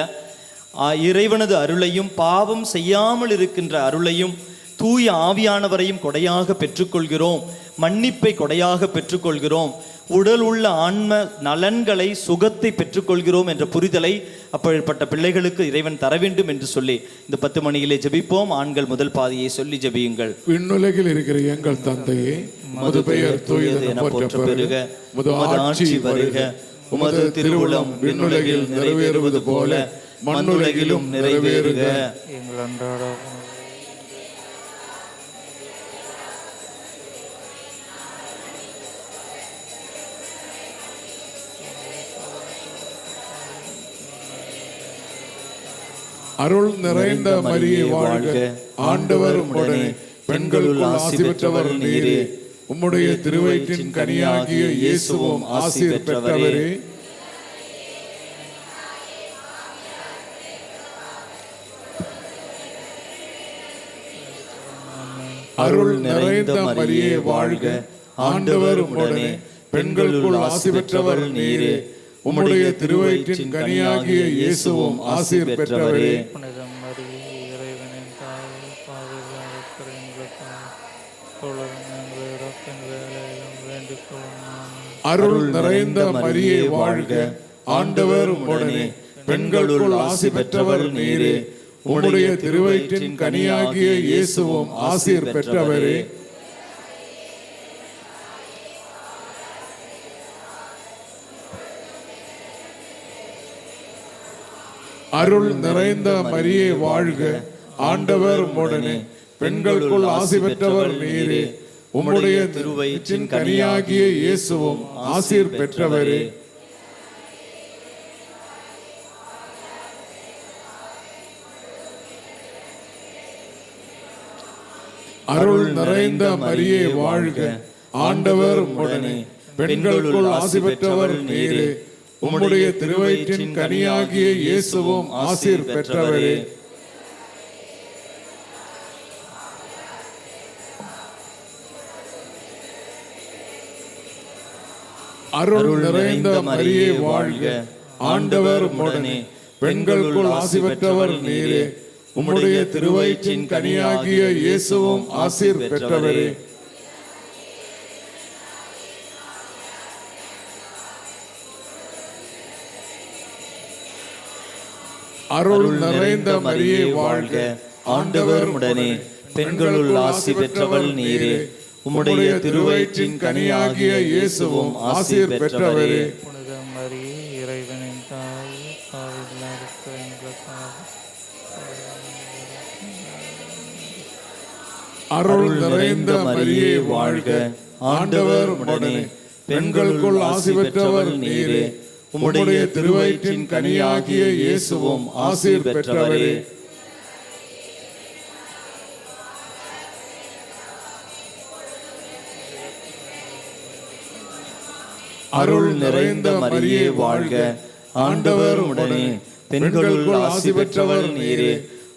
இறைவனது அருளையும் பாவம் செய்யாமல் இருக்கின்ற அருளையும் தூய ஆவியானவரையும் கொடையாக பெற்றுக்கொள்கிறோம். மன்னிப்பை கொடையாக பெற்றுக்கொள்கிறோம். உடல் உள்ள ஆன்ம நலன்களை, சுகத்தை பெற்றுக்கொள்கிறோம் என்ற புரிதலை அப்படிப்பட்ட பிள்ளைகளுக்கு இறைவன் தர வேண்டும் என்று சொல்லி இந்த 10 மணியிலே ஜெபிப்போம். ஆண்கள் முதல் பாதியை சொல்லி ஜெபியுங்கள். விண்ணுலகில் இருக்கிற எங்கள் தந்தையே, உமது பெயர் தூயது என போற்ற பெறுக, உமது ஆட்சி வருக, உமது திருவுளம் விண்ணுலகில் நிறைவேறுவது போல மண்ணுலகிலும் நிறைவேறுக. எங்கள் அன்றாட அருள் நிறைந்த மரியே வாழ்க, ஆண்டவர் உம்முடனே, பெண்களுள் ஆசி பெற்றவர் நீரே, உம்முடைய திருவயிற்றின் கனியாகிய இயேசுவும் ஆசி பெற்றவரே. அருள் நிறைந்த மரியே வாழ்க, ஆண்டவர் உம்முடனே, பெண்களுள் ஆசி பெற்றவர் நீரே, உம்முடைய திருவயிற்றின் கனியாகிய இயேசுவும் ஆசீர் பெற்றவரே. புனித மரியே இறைவனின் தாயே, பாவிகளாயிருக்கிற எங்களுக்காக அருள் நிறைந்த மரியே வாழ்க, ஆண்டவர் உம்முடனே, பெண்களுள் ஆசி பெற்றவர் நீரே. உம்முடைய திருவயிற்றின் கனியாகிய இயேசுவும் ஆசீர் பெற்றவரே. அருள் நிறைந்த மரியே வாழ்க, ஆண்டவர் உம்முடனே, பெண்களுக்குள் ஆசி பெற்றவர் நீரே. உம்முடைய திருவயிற்றின் கனியாகிய இயேசுவும் ஆசீர் பெற்றவரே. அருள் நிறைந்த மரியே வாழ்க, ஆண்டவர் உம்முடனே, பெண்களுக்குள் ஆசி பெற்றவர் நீரே. உம்முடைய திருவயிற்றின் கனியாகிய இயேசுவும் ஆசீர் பெற்றவரே. அருள் நிறைந்த மரியே வாழ்க, ஆண்டவர் உம்முடனே, பெண்களுக்குள் ஆசி பெற்றவர் நீரே. உம்முடைய திருவயிற்றின் கனியாகிய இயேசுவும் ஆசீர் பெற்றவரே. அருள் நிறைந்த மரியே வாழ்க, ஆண்டவர் உம்முடனே, பெண்களுள் ஆசி பெற்றவர் நீரே. உம்முடைய திருவயிற்றின் கனியாகிய இயேசுவும் ஆசீர் பெற்றவரே. புனித மரியே, இறைவனின் தாயே, பாவிகளாக எங்களுக்காக. அருள் நிறைந்த மரியே வாழ்க, ஆண்டவர் உம்முடனே, பெண்களுக்குள் ஆசி பெற்றவர் நீரே. உம்முடைய திருவயிற்றின் கனியாகிய இயேசுவும் ஆசீர் பெற்றவரே. அருள் நிறைந்த மரியே வாழ்க, ஆண்டவர் உம்முடனே, பெண்களுக்குள் ஆசி பெற்றவர் நீரே.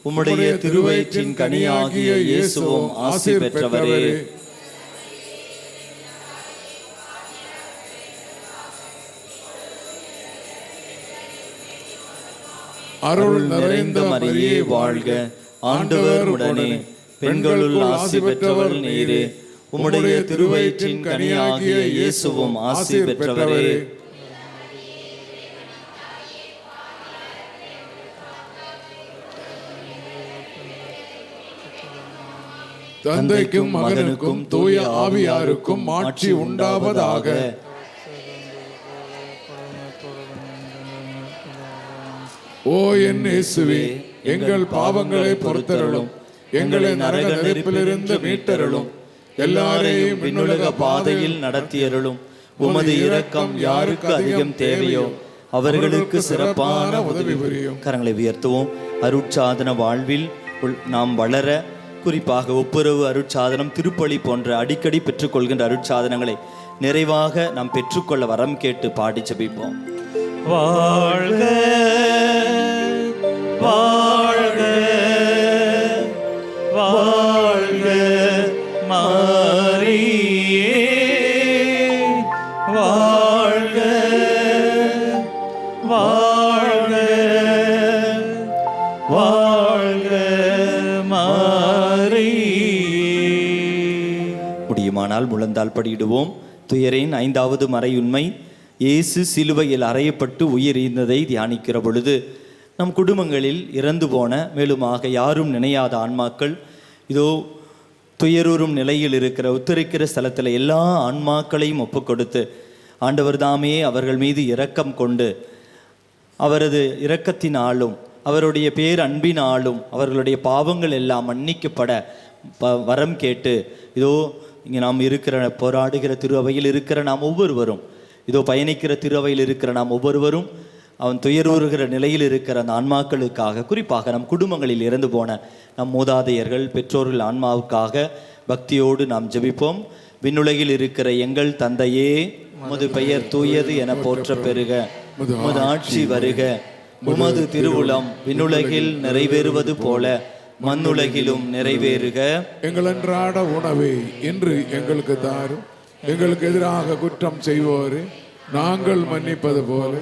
உம்முடைய திருவயிற்றின் கனியாகிய இயேசுவும் ஆசீர் பெற்றவரே. அருள் நிறைந்த மரியே வாழ்க, ஆண்டவர் உம்முடனே, பெண்களுள் ஆசி பெற்றவர் நீரே. உம்முடைய திருவயிற்றின் கனியாகிய இயேசுவும் ஆசீர் பெற்றவரே. தந்தைக்கும் மகனுக்கும் தூய ஆவியாருக்கும் மாட்சி உண்டாவதாக. ஓ என் இயேசுவே, எங்கள் பாவங்களை பொறுத்தருளும், எங்களை நரக நெருப்பிலிருந்து மீட்டருளும், எல்லாரையும் விண்ணுலக பாதையில் நடத்தியருளும். உமது இரக்கம் யாருக்கு அதிகம் தேவையோ அவர்களுக்கு சிறப்பான உதவி புரியும். கரங்களை உயர்த்துவோம். அருட்சாதன வாழ்வில் நாம் வளர, குறிப்பாக ஒப்புரவு அருட்சாதனம், திருப்பலி போன்ற அடிக்கடி பெற்றுக்கொள்கின்ற அருட்சாதனங்களை நிறைவாக நாம் பெற்றுக்கொள்ள வரம் கேட்டு பாடி ஜெபிப்போம். வாழ்க வாழ்க வாழ்க மரியே, வாழ்க வாழ்க வாழ்க மரியே. முடியுமானால் முழந்தால் படியிடுவோம். துயரின் 5வது மறையுண்மை, இயேசு சிலுவையில் அறையப்பட்டு உயிரிழந்ததை தியானிக்கிற பொழுது நம் குடும்பங்களில் இறந்து போன, மேலுமாக யாரும் நினையாத ஆன்மாக்கள், இதோ துயரூறும் நிலையில் இருக்கிற உத்தரிக்கிற ஸ்தலத்தில் எல்லா ஆன்மாக்களையும் ஒப்புக் கொடுத்து ஆண்டவர் தாமே அவர்கள் மீது இரக்கம் கொண்டு அவரது இரக்கத்தினாலும் அவருடைய பேர் அன்பினாலும் அவர்களுடைய பாவங்கள் எல்லாம் மன்னிக்கப்பட வரம் கேட்டு, இதோ இங்கே நாம் இருக்கிற போராடுகிற திருஅவையில் இருக்கிற நாம் ஒவ்வொருவரும், இதோ பயணிக்கிற திருஅவையில் இருக்கிற நாம் ஒவ்வொருவரும், அவன் துயரூறுகிற நிலையில் இருக்கிற அந்த ஆன்மாக்களுக்காக, குறிப்பாக நம் குடும்பங்களில் இறந்து போன நம் மூதாதையர்கள், பெற்றோர்கள் ஆன்மாவுக்காக பக்தியோடு நாம் ஜெபிப்போம். விண்ணுலகில் இருக்கிற எங்கள் தந்தையே, உமது பெயர் தூயது என போற்ற பெறுக, உமது ஆட்சி வருக, உமது திருவுளம் விண்ணுலகில் நிறைவேறுவது போல மண்ணுலகிலும் நிறைவேறுக. எங்கள் அன்றாட உணவை இன்று எங்களுக்கு தாரும். எங்களுக்கு எதிராக குற்றம் செய்வோரே நாங்கள் மன்னிப்பது போல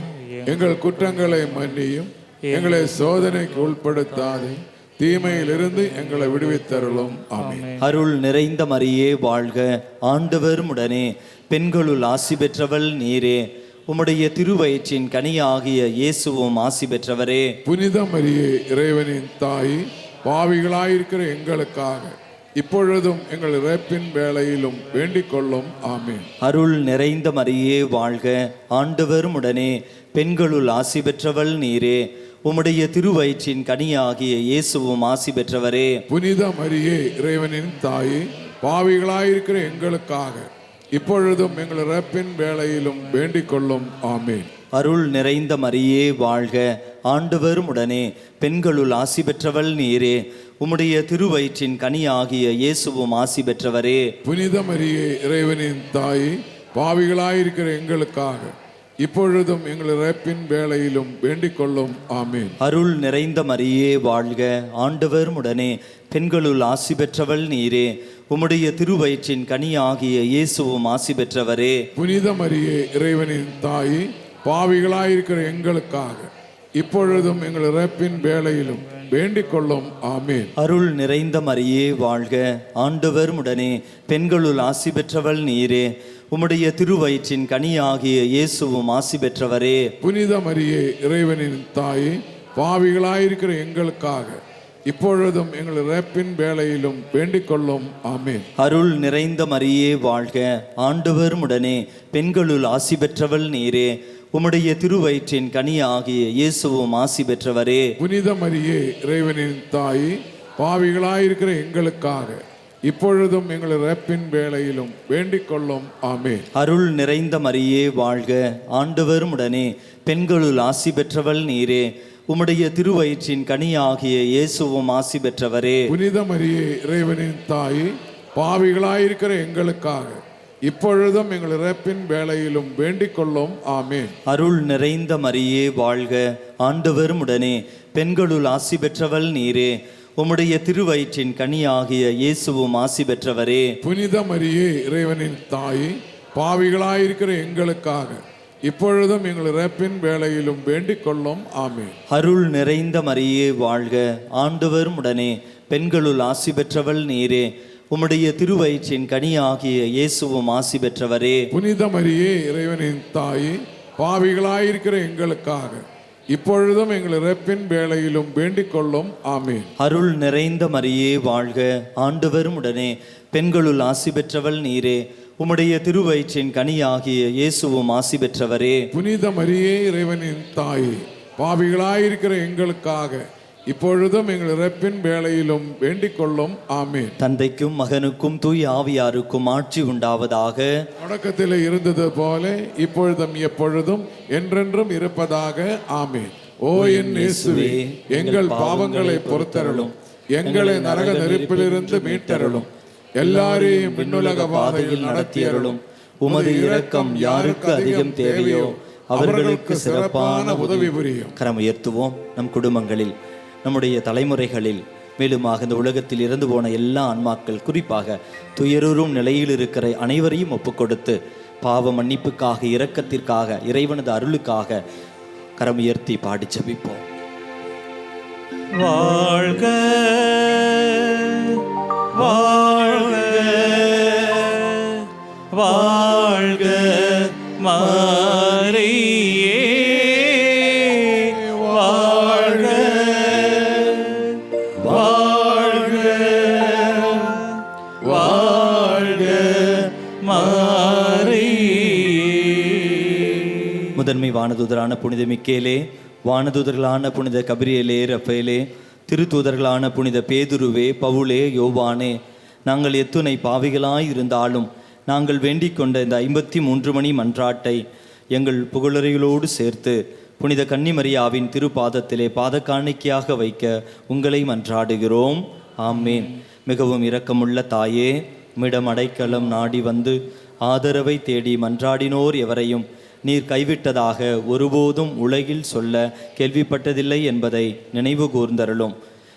எங்கள் குற்றங்களை மன்னியும். எங்களை சோதனைக்கு உட்படுத்தாதே, தீமையிலிருந்து எங்களை விடுவித்தருளும். ஆமென். அருள் நிறைந்த மரியே வாழ்க, ஆண்டவர் உடனே பெண்களுள் ஆசி பெற்றவள் நீரே. உம்முடைய திருவயிற்றின் கனியாகிய இயேசுவும் ஆசி பெற்றவரே. புனித மரியே, இறைவனின் தாய், பாவிகளாயிருக்கிற எங்களுக்காக இப்பொழுதும் எங்கள் இறப்பின் வேளையிலும் வேண்டிக் கொள்ளும். ஆமென். அருள் நிறைந்த மரியே வாழ்க, ஆண்டவர் உடனே பெண்களுள் ஆசி பெற்றவள் நீரே. உம்முடைய திருவயிற்றின் கனியாகிய இயேசுவும் ஆசி பெற்றவரே. புனித மரியே, இறைவனின் தாய், பாவிகளாயிருக்கிற எங்களுக்காக இப்பொழுதும் எங்கள் இறப்பின் வேளையிலும் வேண்டிக் கொள்ளும். ஆமென். அருள் நிறைந்த மரியே வாழ்க, ஆண்டவர் உடனே பெண்களுள் ஆசி பெற்றவள் நீரே. உம்முடைய திருவயிற்றின் கனியாகிய இயேசுவும் ஆசி பெற்றவரே. புனித மரியே, இறைவனின் தாய், பாவிகளாயிருக்கிற எங்களுக்காக இப்பொழுதும் எங்கள் இறப்பின் வேளையிலும் வேண்டிக் கொள்ளும். ஆமென். அருள் நிறைந்த மரியே வாழ்க, ஆண்டவர் உடனே பெண்களுள் ஆசி பெற்றவள் நீரே. உம்முடைய திருவயிற்றின் கனியாகிய இயேசுவும் ஆசி பெற்றவரே. புனித மரியே, இறைவனின் தாய், பாவிகளாயிருக்கிற எங்களுக்காக இப்பொழுதும் எங்கள் இறப்பின் வேளையிலும் வேண்டிக் கொள்ளும். ஆமென். அருள் நிறைந்த மரியே வாழ்க, ஆண்டவர் உடனே பெண்களுள் ஆசி பெற்றவள் நீரே. உம்முடைய திருவயிற்றின் கனியாகிய இயேசுவும் ஆசி பெற்றவரே. புனித மரியே, இறைவனின் தாய், பாவிகளாயிருக்கிற எங்களுக்காக இப்பொழுதும் எங்கள் இறப்பின் வேளையிலும் வேண்டிக் கொள்ளும். ஆமென். அருள் நிறைந்த மரியே வாழ்க, ஆண்டவர் உடனே பெண்களுள் ஆசி பெற்றவள் நீரே. உம்முடைய திருவயிற்றின் கனியாகிய இயேசுவும் ஆசி பெற்றவரே. புனித மரியே, இறைவனின் தாய், பாவிகளாயிருக்கிற எங்களுக்காக இப்பொழுதும் எங்கள் இறப்பின் வேளையிலும் வேண்டிக் கொள்ளும். ஆமென். அருள் நிறைந்த மரியே வாழ்க, ஆண்டவர் உடனே பெண்களுள் ஆசி பெற்றவள் நீரே. உம்முடைய திருவயிற்றின் கனியாகிய இயேசுவும் ஆசி பெற்றவரே. புனித மரியே, இறைவனின் தாய், பாவிகளாயிருக்கிற எங்களுக்காக இப்பொழுதும் எங்கள் இறப்பின் வேளையிலும் வேண்டிக் கொள்ளும். ஆமென். அருள் நிறைந்த மரியே வாழ்க, ஆண்டவர் உடனே பெண்களுள் ஆசி பெற்றவள் நீரே. உம்முடைய திருவயிற்றின் கனியாகிய இயேசுவும் ஆசி பெற்றவரே. புனித மரியே, இறைவனின் தாய், பாவிகளாயிருக்கிற எங்களுக்காக இப்பொழுதும் எங்கள் இறப்பின் வேளையிலும் வேண்டிக் கொள்ளும். ஆமென். அருள் நிறைந்த மரியே வாழ்க, ஆண்டவர் உடனே பெண்களுள் ஆசி பெற்றவள் நீரே. உம்முடைய திருவயிற்றின் கனியாகிய இயேசுவும் ஆசி பெற்றவரே. புனித மரியே, இறைவனின் தாய், பாவிகளாயிருக்கிற எங்களுக்காக இப்பொழுதும் எங்கள் இறப்பின் வேளையிலும் வேண்டிக் கொள்ளும். ஆமென். அருள் நிறைந்த மரியே வாழ்க, ஆண்டவர் உடனே பெண்களுள் ஆசி பெற்றவள் நீரே. உம்முடைய திருவயிற்றின் கனியாகிய இயேசுவும் ஆசி பெற்றவரே. புனித மரியே, இறைவனின் தாய், பாவிகளாயிருக்கிற எங்களுக்காக இப்பொழுதும் எங்கள் இறப்பின் வேளையிலும் வேண்டிக் கொள்ளும். ஆமென். தந்தைக்கும் மகனுக்கும் தூய் ஆவியாருக்கும் ஆட்சி உண்டாவதாக. தொடக்கத்தில் இருந்தது போல இப்பொழுதும் எப்பொழுதும் என்றென்றும் இருப்பதாக. ஆமென். ஓ என் இயேசுவே, எங்கள் பாவங்களை பொறுத்தருளும், எங்களை நரக நெருப்பிலிருந்து மீட்டருளும், எல்லாரையும் விண்ணுலக பாதையில் நடத்தியருளும். உமது இரக்கம் யாருக்கு அதிகம் தேவையோ அவர்களுக்கு சிறப்பான உதவி புரியும். கரம் உயர்த்துவோம். நம் குடும்பங்களில், நம்முடைய தலைமுறைகளில், மேலுமாக இந்த உலகத்தில் இறந்து போன எல்லா ஆன்மாக்கள், குறிப்பாக துயருறும் நிலையில் இருக்கிற அனைவரையும் ஒப்புக்கொடுத்து பாவ மன்னிப்புக்காக, இரக்கத்திற்காக, இறைவனது அருளுக்காக கரம் உயர்த்தி பாடி ஜெபிப்போம். வாழ்க வாழ்க வாழ்க மரியே வாழ்க வாழ்க வாழ்க மரியே. முதன்மை வானதூதரான புனித மிக்கேலே, வானதூதர்களான புனித கபிரியேலே, ரஃபேலே, திருத்தூதர்களான புனித பேதுருவே, பவுலே, யோவானே, நாங்கள் எத்துணை பாவிகளாய் இருந்தாலும் நாங்கள் வேண்டிக் கொண்ட இந்த 53 மணி மன்றாட்டை எங்கள் புகழறைகளோடு சேர்த்து புனித கன்னிமரியாவின் திருப்பாதத்திலே பாதகாணிக்கையாக வைக்க உங்களை மன்றாடுகிறோம். ஆமேன். மிகவும் இரக்கமுள்ள தாயே, உம்மிடம் அடைக்கலம் நாடி வந்து ஆதரவை தேடி மன்றாடினோர் எவரையும் நீர் கைவிட்டதாக ஒருபோதும் உலகில் சொல்ல கேள்விப்பட்டதில்லை என்பதை நினைவு கூர்ந்தருளும்.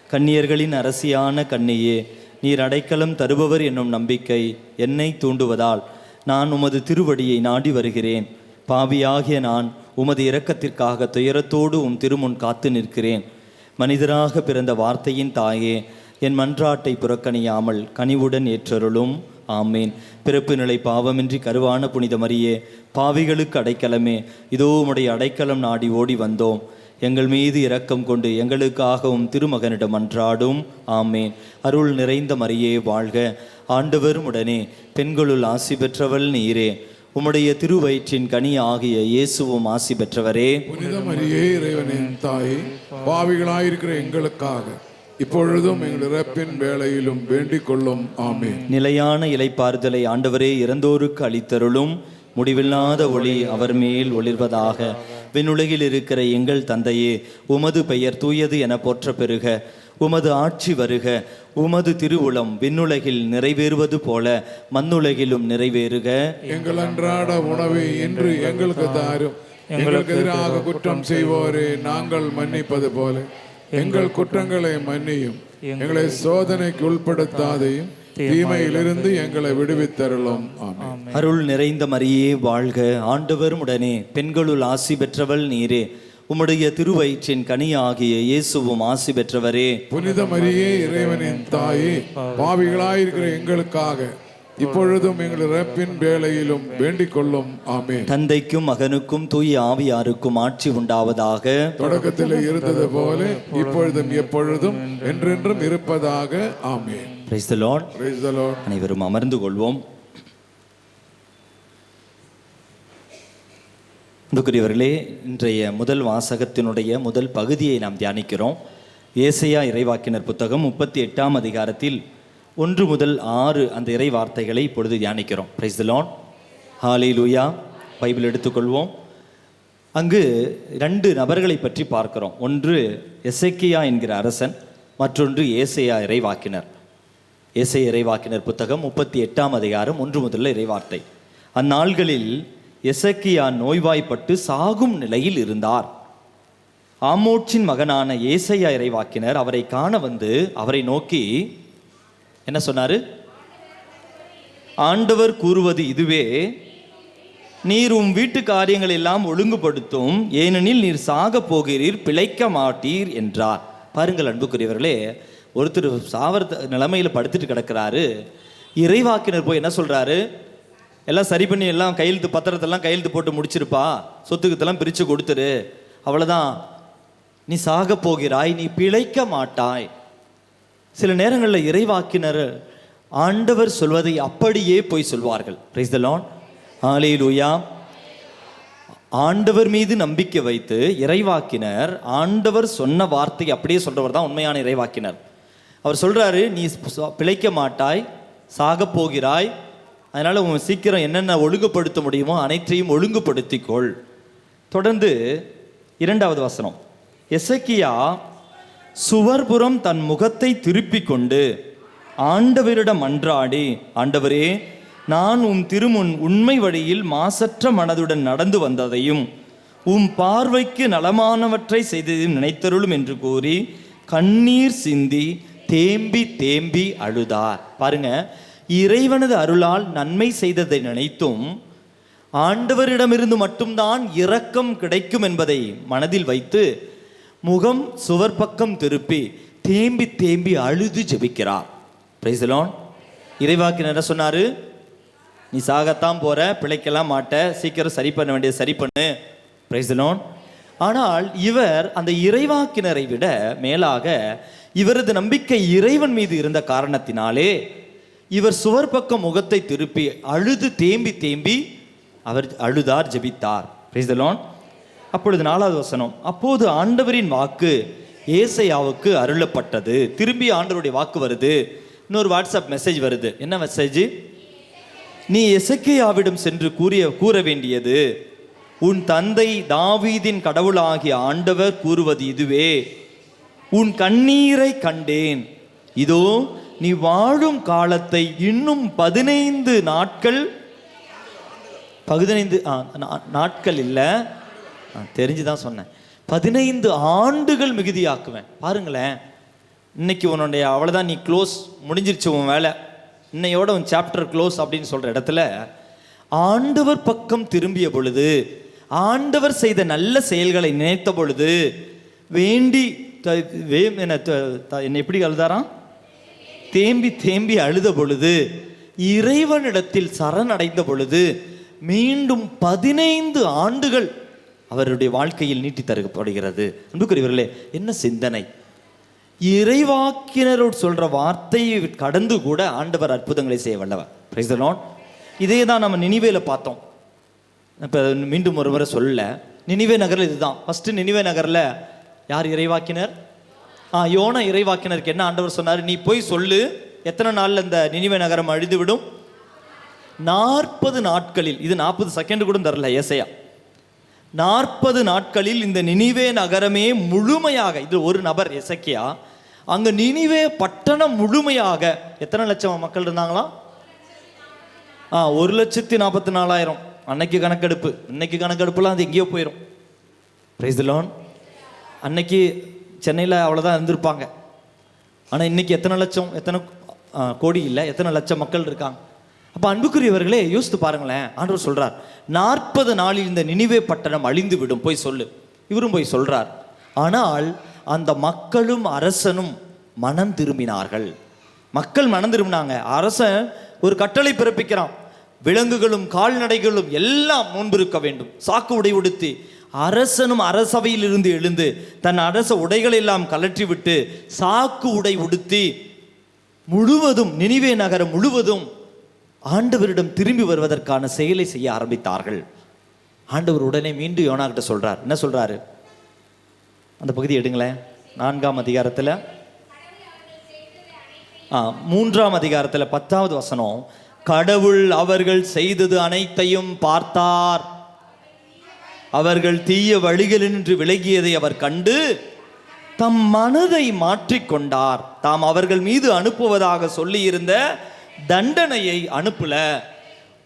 கன்னியர்களின் அரசியான கன்னியே, நீர் அடைக்கலம் தருபவர் என்னும் நம்பிக்கை என்னை தூண்டுவதால் நான் உமது திருவடியை நாடி வருகிறேன். பாவியாகிய நான் உமது இரக்கத்திற்காக துயரத்தோடு திருமுன் காத்து நிற்கிறேன். மனிதராக பிறந்த வார்த்தையின் தாயே, என் மன்றாட்டை புறக்கணியாமல் கனிவுடன் ஏற்றருளும். ஆமேன். பிறப்பு நிலை பாவமின்றி கருவான புனித மரியே, பாவிகளுக்கு அடைக்கலமே, இதோ உம்முடைய அடைக்கலம் நாடி ஓடி வந்தோம். எங்கள் மீது இரக்கம் கொண்டு எங்களுக்காகவும் திருமகனிடம் மன்றாடும். ஆமேன். அருள் நிறைந்த மரியே வாழ்க, ஆண்டவர் உடனே, பெண்களுள் ஆசி பெற்றவள் நீரே, உம்முடைய திருவயிற்றின் கனி ஆகிய இயேசுவும் ஆசி பெற்றவரே. புனித மரியே, இறைவனின் தாயே, பாவிகளாயிருக்கிற எங்களுக்காக இப்பொழுதும் எங்கள் இறப்பின் வேளையிலும் வேண்டிக் கொள்ளும். ஆமேன். நிலையான இலைப்பாறுதலை ஆண்டவரே இறந்தோருக்கு அளித்தருளும். முடிவில்லாத ஒளி அவர் மேல் ஒளிர்வதாக. விண்ணுலகில் இருக்கிற எங்கள் தந்தையே, உமது பெயர் தூயது என போற்ற பெறுக. உமது ஆட்சி வருக. உமது திருவுளம் விண்ணுலகில் நிறைவேறுவது போல மண்ணுலகிலும் நிறைவேறுக. எங்கள் அன்றாட உணவை இன்று எங்களுக்கு தாரும். எங்களுக்கு எதிராக குற்றம் செய்வோரே நாங்கள் மன்னிப்பது போல எங்கள் குற்றங்களை மன்னியும். எங்களை சோதனைக்கு உட்படுத்தாதையும் தீமையிலிருந்து எங்களை விடுவித்தருளும். ஆமென். அருள் நிறைந்த மரியே வாழ்க, ஆண்டவர் உடனே, பெண்களுள் ஆசி பெற்றவள் நீரே, உம்முடைய திருவயிற்றின் கனி ஆகிய இயேசுவும் ஆசி பெற்றவரே. புனித மரியே, இறைவனின் தாயே, பாவிகளாயிருக்கிற எங்களுக்காக இப்பொழுதும் எங்கள் இறப்பின் வேளையிலும் வேண்டிக் கொள்ளும். ஆமென். தந்தைக்கும் மகனுக்கும் தூய ஆவியாருக்கும் ஆட்சி உண்டாவதாக. தொடக்கத்தில் இருந்தது போல இப்பொழுதும் எப்பொழுதும் என்றென்றும் இருப்பதாக. ஆமென். Praise the Lord. Praise the Lord. அனைவரும் அமர்ந்து கொள்வோம். அன்புக்குரியவர்களே, இன்றைய முதல் வாசகத்தினுடைய முதல் பகுதியை நாம் தியானிக்கிறோம். ஏசாயா இறைவாக்கினர் புத்தகம் 38ஆம் அதிகாரத்தில் 1 முதல் 6 அந்த இறை வார்த்தைகளை இப்பொழுது தியானிக்கிறோம். Praise the lord. Hallelujah. Bible எடுத்துக்கொள்வோம். அங்கு 2 நபர்களை பற்றி பார்க்கிறோம். ஒன்று எசேக்கியா என்கிற அரசன், மற்றொன்று ஏசாயா இறைவாக்கினர். ஏசாயா இறைவாக்கினர் புத்தகம் 38ஆம் அதிகாரம் 1 முதல் இறைவார்த்தை. அந்நாள்களில் எசேக்கியா நோய்வாய்ப்பட்டு சாகும் நிலையில் இருந்தார். ஆமோச்சின் மகனான ஏசாயா இறைவாக்கினர் அவரை காண வந்து அவரை நோக்கி என்ன சொன்னாரு? ஆண்டவர் கூறுவது இதுவே, நீர் உம் வீட்டு காரியங்கள் எல்லாம் ஒழுங்குபடுத்தும், ஏனெனில் நீர் சாக போகிறீர், பிழைக்க மாட்டீர் என்றார். பாருங்கள் அன்புக்குரியவர்களே, ஒருத்தர் சாவர நிலைமையில் படுத்துட்டு கிடக்கிறாரு. இறைவாக்கினர் போய் என்ன சொல்றாரு? எல்லாம் சரி பண்ணி எல்லாம் கையெழுத்து பத்திரத்தெல்லாம் கையெழுத்து போட்டு முடிச்சிருப்பா, சொத்துக்கத்தெல்லாம் பிரித்து கொடுத்துரு, அவ்வளோதான், நீ சாக போகிறாய், நீ பிழைக்க மாட்டாய். சில நேரங்களில் இறைவாக்கினர் ஆண்டவர் சொல்வதை அப்படியே போய் சொல்வார்கள். Praise the lord. ஹல்லேலூயா. ஆண்டவர் மீது நம்பிக்கை வைத்து இறைவாக்கினர் ஆண்டவர் சொன்ன வார்த்தை அப்படியே சொல்றவர் தான் உண்மையான இறைவாக்கினர். அவர் சொல்றாரு, நீ பிழைக்க மாட்டாய், சாக போகிறாய், அதனால உன் சீக்கிரம் என்னென்ன ஒழுங்குபடுத்த முடியுமோ அனைத்தையும் ஒழுங்குபடுத்திக்கொள். தொடர்ந்து 2வது வசனம். எசேக்கியா சுவர்புறம் தன் முகத்தை திருப்பிக் கொண்டு ஆண்டவரிடம் மன்றாடி, ஆண்டவரே, நான் உம் திருமுன் உண்மை வழியில் மாசற்ற மனதுடன் நடந்து வந்ததையும் உம் பார்வைக்கு நலமானவற்றை செய்ததையும் நினைத்தருளும் என்று கூறி கண்ணீர் சிந்தி தேம்பி தேம்பி அழுதார். பாருங்க, இறைவனது அருளால் நன்மை செய்ததை நினைத்தும் ஆண்டவரிடமிருந்து மட்டும்தான் இரக்கம் கிடைக்கும் என்பதை மனதில் வைத்து முகம் சுவர் பக்கம் திருப்பி தேம்பி தேம்பி அழுது ஜெபிக்கிறார். Praise the lord. இறைவாக்கினர் என்ன சொன்னாரு? நீ சாகத்தான் போற, பிழைக்கலாம் மாட்ட, சீக்கிரம் சரி பண்ண வேண்டியது சரி பண்ணு. Price the Lord. ஆனால் இவர் அந்த இறைவாக்கினரை விட மேலாக இவரது நம்பிக்கை இறைவன் மீது இருந்த காரணத்தினாலே இவர் சுவர் பக்கம் முகத்தை திருப்பி அழுது தேம்பி தேம்பி அவர் அழுதார், ஜெபித்தார். Praise the lord. அப்பொழுது 4வது வசனம். அப்போது ஆண்டவரின் வாக்கு ஏசாயாவுக்கு அருளப்பட்டது. திரும்பி ஆண்டவருடைய வாக்கு வருது. இன்னொரு வாட்ஸ்அப் மெசேஜ் வருது. என்ன மெசேஜ்? நீ எசேக்கியாவிடம் சென்று கூற வேண்டியது, உன் தந்தை தாவீதின் கடவுளாகிய ஆண்டவர் கூறுவது இதுவே, உன் கண்ணீரை கண்டேன், இதோ நீ வாழும் காலத்தை இன்னும் 15 நாட்கள் 15 நாட்கள் இல்லை, தெரிஞ்சுதான் சொன்னேன், 15 ஆண்டுகள் மிகுதியாக்குவேன். பாருங்களேன், இன்னைக்கு உன்னுடைய அவ்வளோதான், நீ க்ளோஸ், முடிஞ்சிருச்சு உன் வேலை, இன்னையோட உன் சாப்டர் க்ளோஸ் அப்படின்னு சொல்கிற இடத்துல ஆண்டவர் பக்கம் திரும்பிய பொழுது, ஆண்டவர் செய்த நல்ல செயல்களை நினைத்த பொழுது, வேண்டி என்னை எப்படி அழுதாராம்? தேம்பி தேம்பி அழுத பொழுது, இறைவனிடத்தில் சரணடைந்த பொழுது மீண்டும் 15 ஆண்டுகள் அவருடைய வாழ்க்கையில் நீட்டி தரப்படுகிறது. அன்புக்குரியவர்களே, என்ன சிந்தனை! இறைவாக்கினரோடு சொல்ற வார்த்தையை கடந்து கூட ஆண்டவர் அற்புதங்களை செய்ய வல்லவர். Price the Lord. இதே தான் நம்ம நினிவேல பார்த்தோம். இப்போ மீண்டும் ஒரு முறை சொல்லல, நினிவே நகரில் இதுதான் ஃபர்ஸ்ட். நினிவே நகரில் யார் இறைவாக்கினர்? யோனா இறைவாக்கினருக்கு என்ன ஆண்டவர் சொன்னார்? நீ போய் சொல்லு, எத்தனை நாளில் இந்த நினிவே நகரம் அழிந்து விடும்? 40 நாட்களில். இது 40 செகண்ட் கூட தரல ஏசையா. 40 நாட்களில் இந்த நினிவே நகரமே முழுமையாக, இது ஒரு நபர் எசேக்கியா, அங்க நினிவே பட்டணம் முழுமையாக எத்தனை லட்சம் மக்கள் இருந்தாங்களாம்? 1,44,000. அன்னைக்கு கணக்கெடுப்பு, இன்னைக்கு கணக்கெடுப்புலாம் அது எங்கேயோ போயிடும். Price the Lord. அன்னைக்கு சென்னையில் அவ்வளோதான் இருந்திருப்பாங்க. ஆனால் இன்னைக்கு எத்தனை லட்சம், எத்தனை கோடி இல்லை, எத்தனை லட்சம் மக்கள் இருக்காங்க. அப்போ அன்புக்குரியவர்களே, யோசித்து பாருங்களேன். ஆண்டவர் சொல்றார், 40 நாளில் இந்த நினிவே பட்டணம் அழிந்து விடும், போய் சொல்லு. இவரும் போய் சொல்றார். ஆனால் அந்த மக்களும் அரசனும் மனம் திரும்பினார்கள். மக்கள் மனம் திரும்பினாங்க. அரசன் ஒரு கட்டளை பிறப்பிக்கிறான், விலங்குகளும் கால்நடைகளும் எல்லாம் முன்பிருக்க வேண்டும். சாக்கு உடை உடுத்தி அரசனும் அரசவையில் இருந்து எழுந்து தன் அரச உடைகளை எல்லாம் கலற்றி விட்டு சாக்கு உடை உடுத்தி முழுவதும் நினிவே நகரம் முழுவதும் ஆண்டவரிடம் திரும்பி வருவதற்கான செயலை செய்ய ஆரம்பித்தார்கள். ஆண்டவர் உடனே மீண்டும் யோனா கிட்ட சொல்றார். என்ன சொல்றாரு? அந்த பகுதி எடுங்களேன். 4ஆம் அதிகாரத்தில் 3ஆம் அதிகாரத்தில் 10வது வசனம். கடவுள் அவர்கள் செய்தது அனைத்தையும் பார்த்தார். அவர்கள் தீய வழிகளினின்று விலகியதை அவர் கண்டு தம் மனதை மாற்றிக்கொண்டார். தாம் அவர்கள் மீது அனுப்புவதாக சொல்லியிருந்த தண்டனையை அனுப்பல.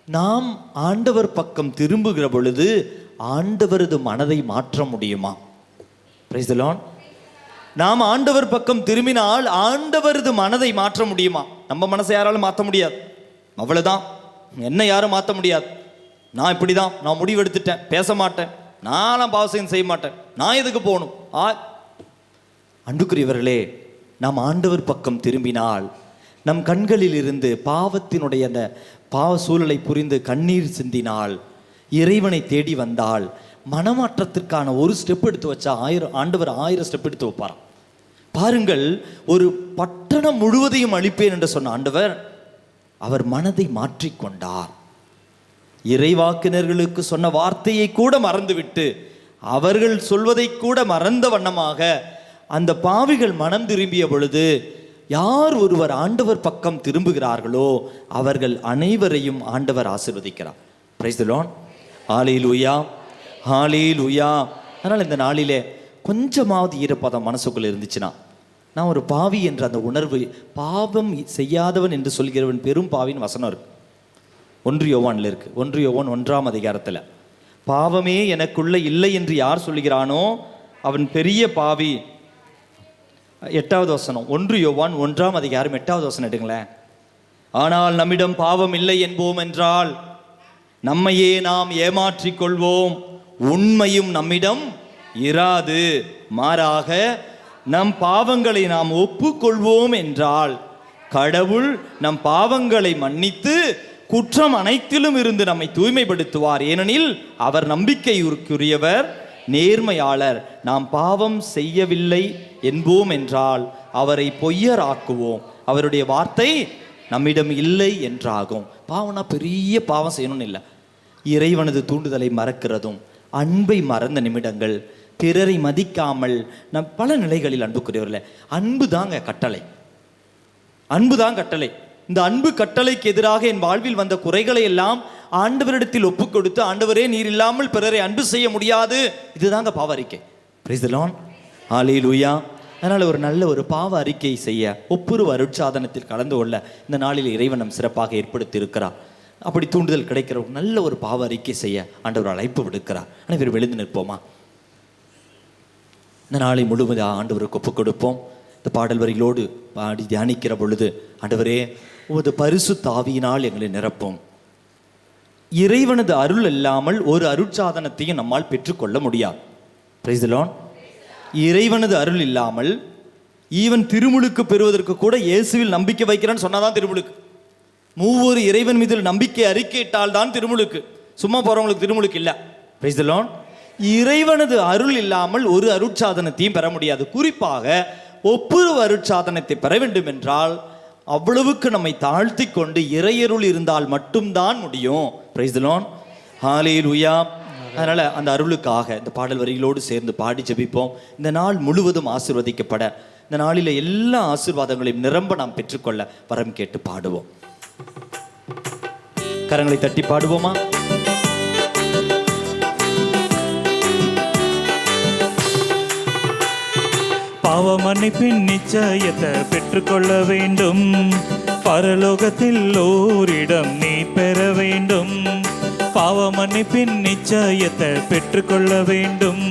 நாம் ஆண்டவர் பக்கம் திரும்புகிற பொழுது ஆண்டவரது மனதை மாற்ற முடியுமா? Price the Lord. நாம் ஆண்டவர் பக்கம் திரும்பினால் ஆண்டவரது மனதை மாற்ற முடியுமா? நம்ம மனசை யாராலும் மாற்ற முடியாது. அவ்வளவுதான். என்ன யாரும் மாற்ற முடியாது. நான் இப்படிதான், நான் முடிவு எடுத்துட்டேன், பேச மாட்டேன், நானும் பாவம் செய்ய மாட்டேன், நான் எதுக்கு போகணும்? அன்புக்குரியவர்களே, நாம் ஆண்டவர் பக்கம் திரும்பினால், நம் கண்களில் இருந்து பாவத்தினுடைய அந்த பாவ சூழலை புரிந்து கண்ணீர் சிந்தினால், இறைவனை தேடி வந்தால், மனமாற்றத்திற்கான ஒரு ஸ்டெப் எடுத்து வச்சா ஆண்டவர் 1000 ஸ்டெப் எடுத்து வைப்பாராம். பாருங்கள், ஒரு பட்டணம் முழுவதையும் அழிப்பேன் என்று சொன்ன ஆண்டவர் அவர் மனதை மாற்றிக்கொண்டார். இறைவாக்கினர்களுக்கு சொன்ன வார்த்தையை கூட மறந்துவிட்டு, அவர்கள் சொல்வதை கூட மறந்த வண்ணமாக அந்த பாவிகள் மனம் திரும்பிய பொழுது, யார் ஒருவர் ஆண்டவர் பக்கம் திரும்புகிறார்களோ அவர்கள் அனைவரையும் ஆண்டவர் ஆசீர்வதிக்கிறார். Praise the lord. Hallelujah, hallelujah. அதனால் இந்த நாளிலே கொஞ்சமாவது ஈரப்பதம் மனசுக்குள்ள இருந்துச்சுன்னா, நான் ஒரு பாவி என்ற அந்த உணர்வு, பாவம் செய்யாதவன் என்று சொல்கிறவன் பெரும் பாவின்னு வசனம் இருக்கு. 1 யோவான்ல இருக்கு. 1 யோவான் 1ஆம் அதிகாரத்தில், பாவமே எனக்குள்ள இல்லை என்று யார் சொல்கிறானோ அவன் பெரிய பாவி. 8வது வசனம், 1 யோவான் 1ஆம் அதிகாரம் 8வது வசனம் எடுங்களேன். ஆனால் நம்மிடம் பாவம் இல்லை என்போம் என்றால் நம்மையே நாம் ஏமாற்றிக் கொள்வோம், உண்மையும் நம்மிடம் இராது. மாறாக நம் பாவங்களை நாம் ஒப்புக்கொள்வோம் என்றால் கடவுள் நம் பாவங்களை மன்னித்து குற்றம் அனைத்திலும் இருந்து நம்மை தூய்மைப்படுத்துவார். ஏனெனில் அவர் நம்பிக்கைக்குரியவர், நேர்மையாளர். நாம் பாவம் செய்யவில்லை என்போம் என்றால் அவரை பொய்யராக்குவோம், அவருடைய வார்த்தை நம்மிடம் இல்லை என்றாகும். பாவம்னா பெரிய பாவம் செய்யணும்னு இல்லை. இறைவனது தூண்டுதலை மறக்கிறதும், அன்பை மறந்த நிமிடங்கள், பிறரை மதிக்காமல் நம் பல நிலைகளில் அன்புக்குரியவர்களே, அன்பு தாங்க கட்டளை, அன்பு தான் கட்டளை. இந்த அன்பு கட்டளைக்கு எதிராக என் வாழ்வில் வந்த குறைகளை எல்லாம் ஆண்டவரிடத்தில் ஒப்புக் கொடுத்து, ஆண்டவரே நீர் இல்லாமல் பிறரை அன்பு செய்ய முடியாது, இதுதாங்க பாவ அறிக்கை. Praise the lord. ஹல்லேலூயா. அதனால் ஒரு நல்ல ஒரு பாவ அறிக்கை செய்ய, ஒப்புரு அருட்சாதனத்தில் கலந்து கொள்ள இந்த நாளில் இறைவன் நம் சிறப்பாக ஏற்படுத்தி இருக்கிறார். அப்படி தூண்டுதல் கிடைக்கிற நல்ல ஒரு பாவ அறிக்கை செய்ய ஆண்டவர் அழைப்பு விடுக்கிறார். அனைவரும் எழுந்து நிற்போமா? இந்த நாளை முழுவதும் ஆண்டவருக்கு ஒப்புக் கொடுப்போம். இந்த பாடல் வரிகளோடு பாடி தியானிக்கிற பொழுது, ஆண்டவரே உமது பரிசுத்த ஆவியினால் எங்களை நிரப்பும். இறைவனது அருள் இல்லாமல் ஒரு அருட்சாதனத்தையும் நம்மால் பெற்றுக்கொள்ள முடியாது. Price the Lord. இறைவனது அருள் இல்லாமல் ஈவன் திருமுழுக்கு பெறுவதற்கு கூட இயேசுவில் நம்பிக்கை வைக்கிறான்னு சொன்னாதான் திருமுழுக்கு. மூவொரு இறைவன் மீது நம்பிக்கை அறிக்கையிட்டால் தான் திருமுழுக்கு. சும்மா போறவங்களுக்கு திருமுழுக்கு இல்லை. Price the Lord. இறைவனது அருள் இல்லாமல் ஒரு அருட்சாதனத்தையும் பெற முடியாது. குறிப்பாக ஒப்புரு அருட்சாதனத்தை பெற வேண்டும் என்றால் அவ்வளவுக்கு நம்மை தாழ்த்தி கொண்டு இறையருள் இருந்தால் மட்டும்தான் முடியும். Praise the lord. ஹல்லேலூயா. அதனால அந்த அருளுக்காக இந்த பாடல் வரிகளோடு சேர்ந்து பாடி ஜெபிப்போம். இந்த நாள் முழுவதும் ஆசீர்வதிக்கப்பட, இந்த நாளில் எல்லா ஆசீர்வாதங்களையும் நிரம்ப நாம் பெற்றுக்கொள்ள வரம் கேட்டு பாடுவோம். கரங்களை தட்டி பாடுவோமா? பாவ மன்னிப்பின் நிச்சயத்தை பெற்றுக்கொள்ள வேண்டும். பரலோகத்தில் ஓரிடம் நீ பெற வேண்டும். பாவ மன்னிப்பின் நிச்சயத்தை பெற்றுக்கொள்ள வேண்டும்.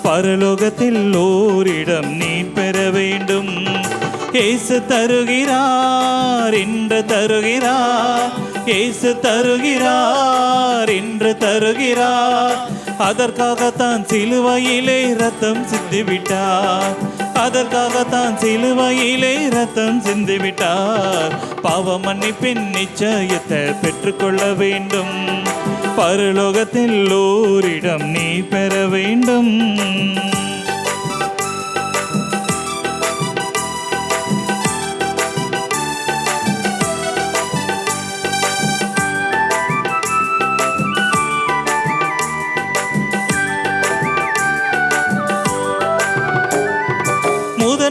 பரலோகத்தில் ஓரிடம் நீ பெற வேண்டும். இயேசு தருகிறார் என்று தருகிறார். இயேசு தருகிறார் என்று தருகிறார். அதற்காகத்தான் சிலுவையிலே ரத்தம் சிந்திவிட்டார். அதற்காகத்தான் சிலுவையிலே ரத்தம் சிந்திவிட்டார். பாவ மன்னிப்பின் நிச்சயத்தை பெற்றுக்கொள்ள வேண்டும். பரலோகத்தில் ஓரிடம் நீ பெற வேண்டும்.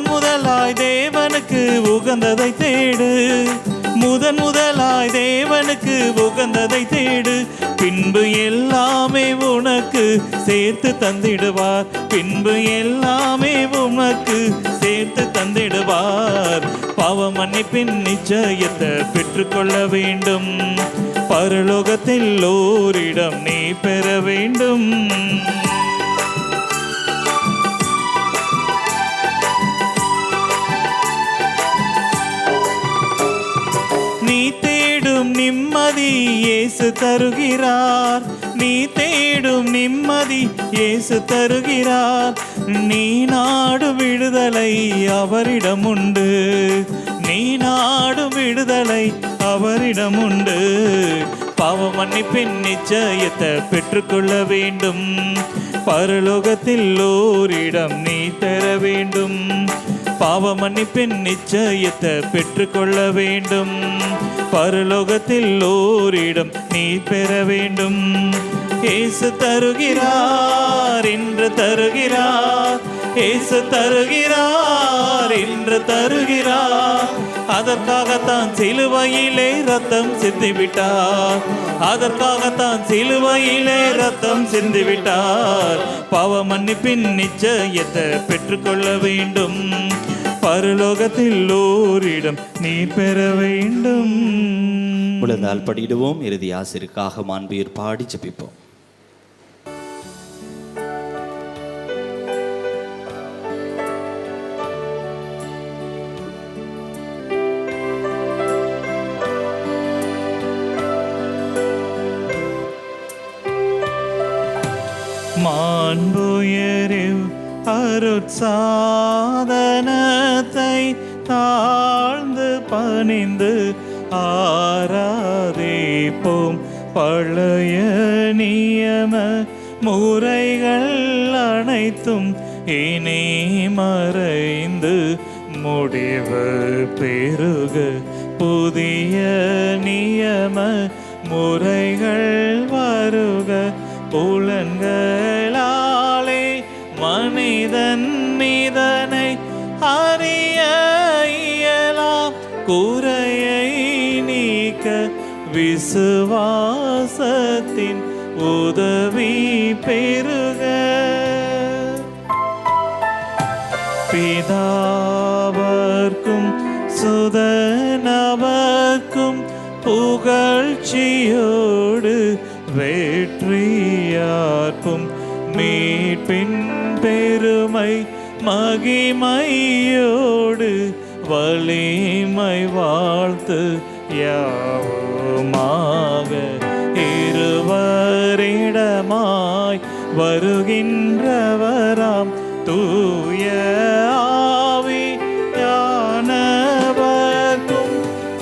முதலாய் தேவனுக்கு உகந்ததை தேடு. முதலாய் தேவனுக்கு உகந்ததை தேடு. பின்பு எல்லாமே உனக்கு சேர்த்து தந்திடுவார். பின்பு எல்லாமே உனக்கு சேர்த்து தந்திடுவார். பாவ மன்னிப்பின் நிச்சயத்தை பெற்றுக்கொள்ள வேண்டும். பரலோகத்தில் ஓரிடம் நீ பெற வேண்டும். நீ தேடும் நிம்மதி இயேசு தருகிறார். நீ தேடும் நிம்மதி இயேசு தருகிறார். நீ நாடும் விடுதலை அவரிடம் உண்டு. நீ நாடும் விடுதலை அவரிடம் உண்டு. பாவ மன்னிப்பின் நிச்சயத்தை பெற்றுக்கொள்ள வேண்டும். பரலோகத்தில் ஓரிடம் நீ பெற வேண்டும். பாவ மன்னிப்பின் நிச்சயத்தை பெற்றுக்கொள்ள வேண்டும். பரலோகத்தில் ஓரிடம் நீ பெற வேண்டும். இயேசு தருகிறார் என்று தருகிறார். இயேசு தருகிறார் என்று தருகிறார். அதற்காகத்தான் சிலுவையிலே ரத்தம் சிந்திவிட்டார். அதற்காகத்தான் சிலுவையிலே ரத்தம் சிந்திவிட்டார். பாவ மன்னிப்பின் நிச்சயத்தை பெற்றுக்கொள்ள வேண்டும். பரலோகத்தில் ஓரிடம் நீ பெற வேண்டும். உலர்ந்தால் படிடுவோம். இறுதி ஆசிரியருக்காக மாண்புயர் பாடி ஜெபிப்போம். மாண்புயரில் அருட்சாதனத்தை தாழ்ந்து பணிந்து ஆராதிப்போம். பழைய நியம முறைகள் அனைத்தும் இனி மறைந்து முடிவு பெருக புதிய நியம முறைகள் வருக. புலன்களாலே மனிதன் இதனை அறிய இயலாம். குறையை நீக்க விசுவாசத்தின் உதவி பெருக. பிதாவர்க்கும் சுதனவர்க்கும் புகழ்ச்சியோடு வெற்றியார்க்கும் மீட்பின் பெருமை மகிமையோடு வலிமை வாழ்த்து யாவுமாக. இருவரிடமாய் வருகின்றவராம் தூய தூய ஆவியானவர்க்கும்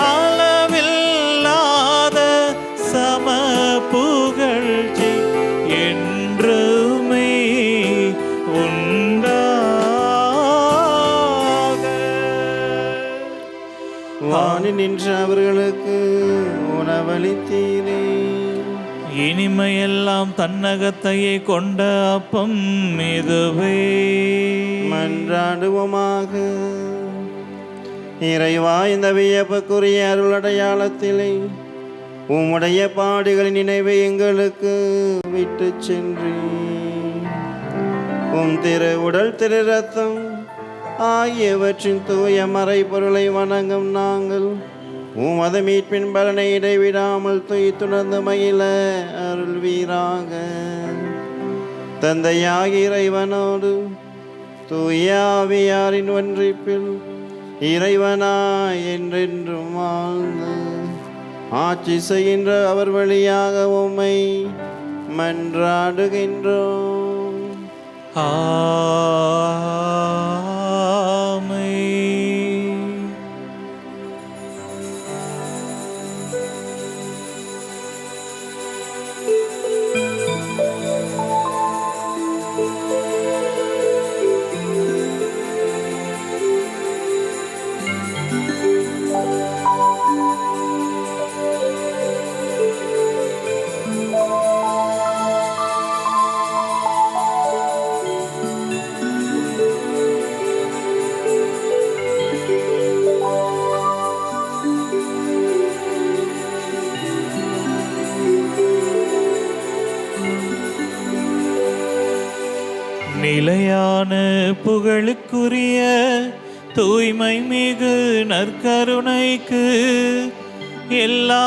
அளவில்லாத சம புகழ்ச்சி என்றுமே உண்டாக. வானில் நின்ற அவர்களுக்கு உணவளித்தீரே. இனிமையெல்லாம் தன்னகத்தையே கொண்ட அப்பம் இதுவே. மன்றாடுவோமாக. இறைவா, இந்த வியப்புக்குரிய அருளடையாளத்திலே உம்முடைய பாடுகளின் நினைவை எங்களுக்கு விட்டு சென்று உம் திரு உடல் திரு ரத்தம் ஆகியவற்றின் தூய மறைபொருளை வணங்கும் நாங்கள் உமது மீட்பின் பலனை இடைவிடாமல் துணர்ந்து மகிழ அருள்வீராக. தந்தையாகி இறைவனோடு தூய ஆவியாரின் ஒன்றிப்பில் இறைவனாய் என்றென்றும் வாழ்ந்து ஆட்சி செய்கின்ற அவர் வழியாக உம்மை மன்றாடுகின்றோம். ஆமென். நிலையான புகழுக்குரிய தூய்மை மிகு நற்கருணைக்கு எல்லா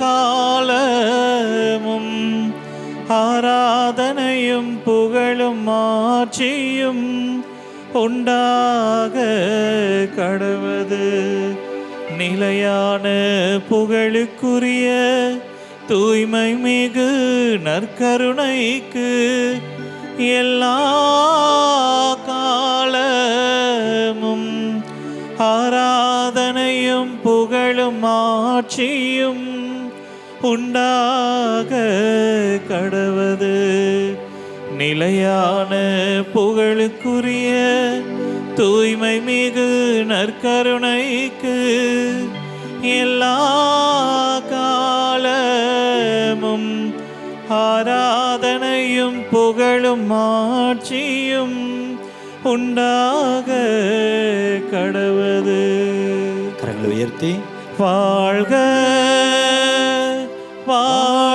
காலமும் ஆராதனையும் புகழும் ஆட்சியும் உண்டாக கடவது. நிலையான புகழுக்குரிய தூய்மை மிகு நற்கருணைக்கு எல்லா காலமும் ஆராதனையும் புகழும் ஆட்சியும் உண்டாக கடவது. நிலையான புகழுக்குரிய தூய்மை மிகு நற்கருணைக்கு எல்லா காலமும் ஆராதனையும் புகழும் ஆட்சியும் உண்டாக கடவது. கரங்களை உயர்த்தி வாழ்க வாழ்க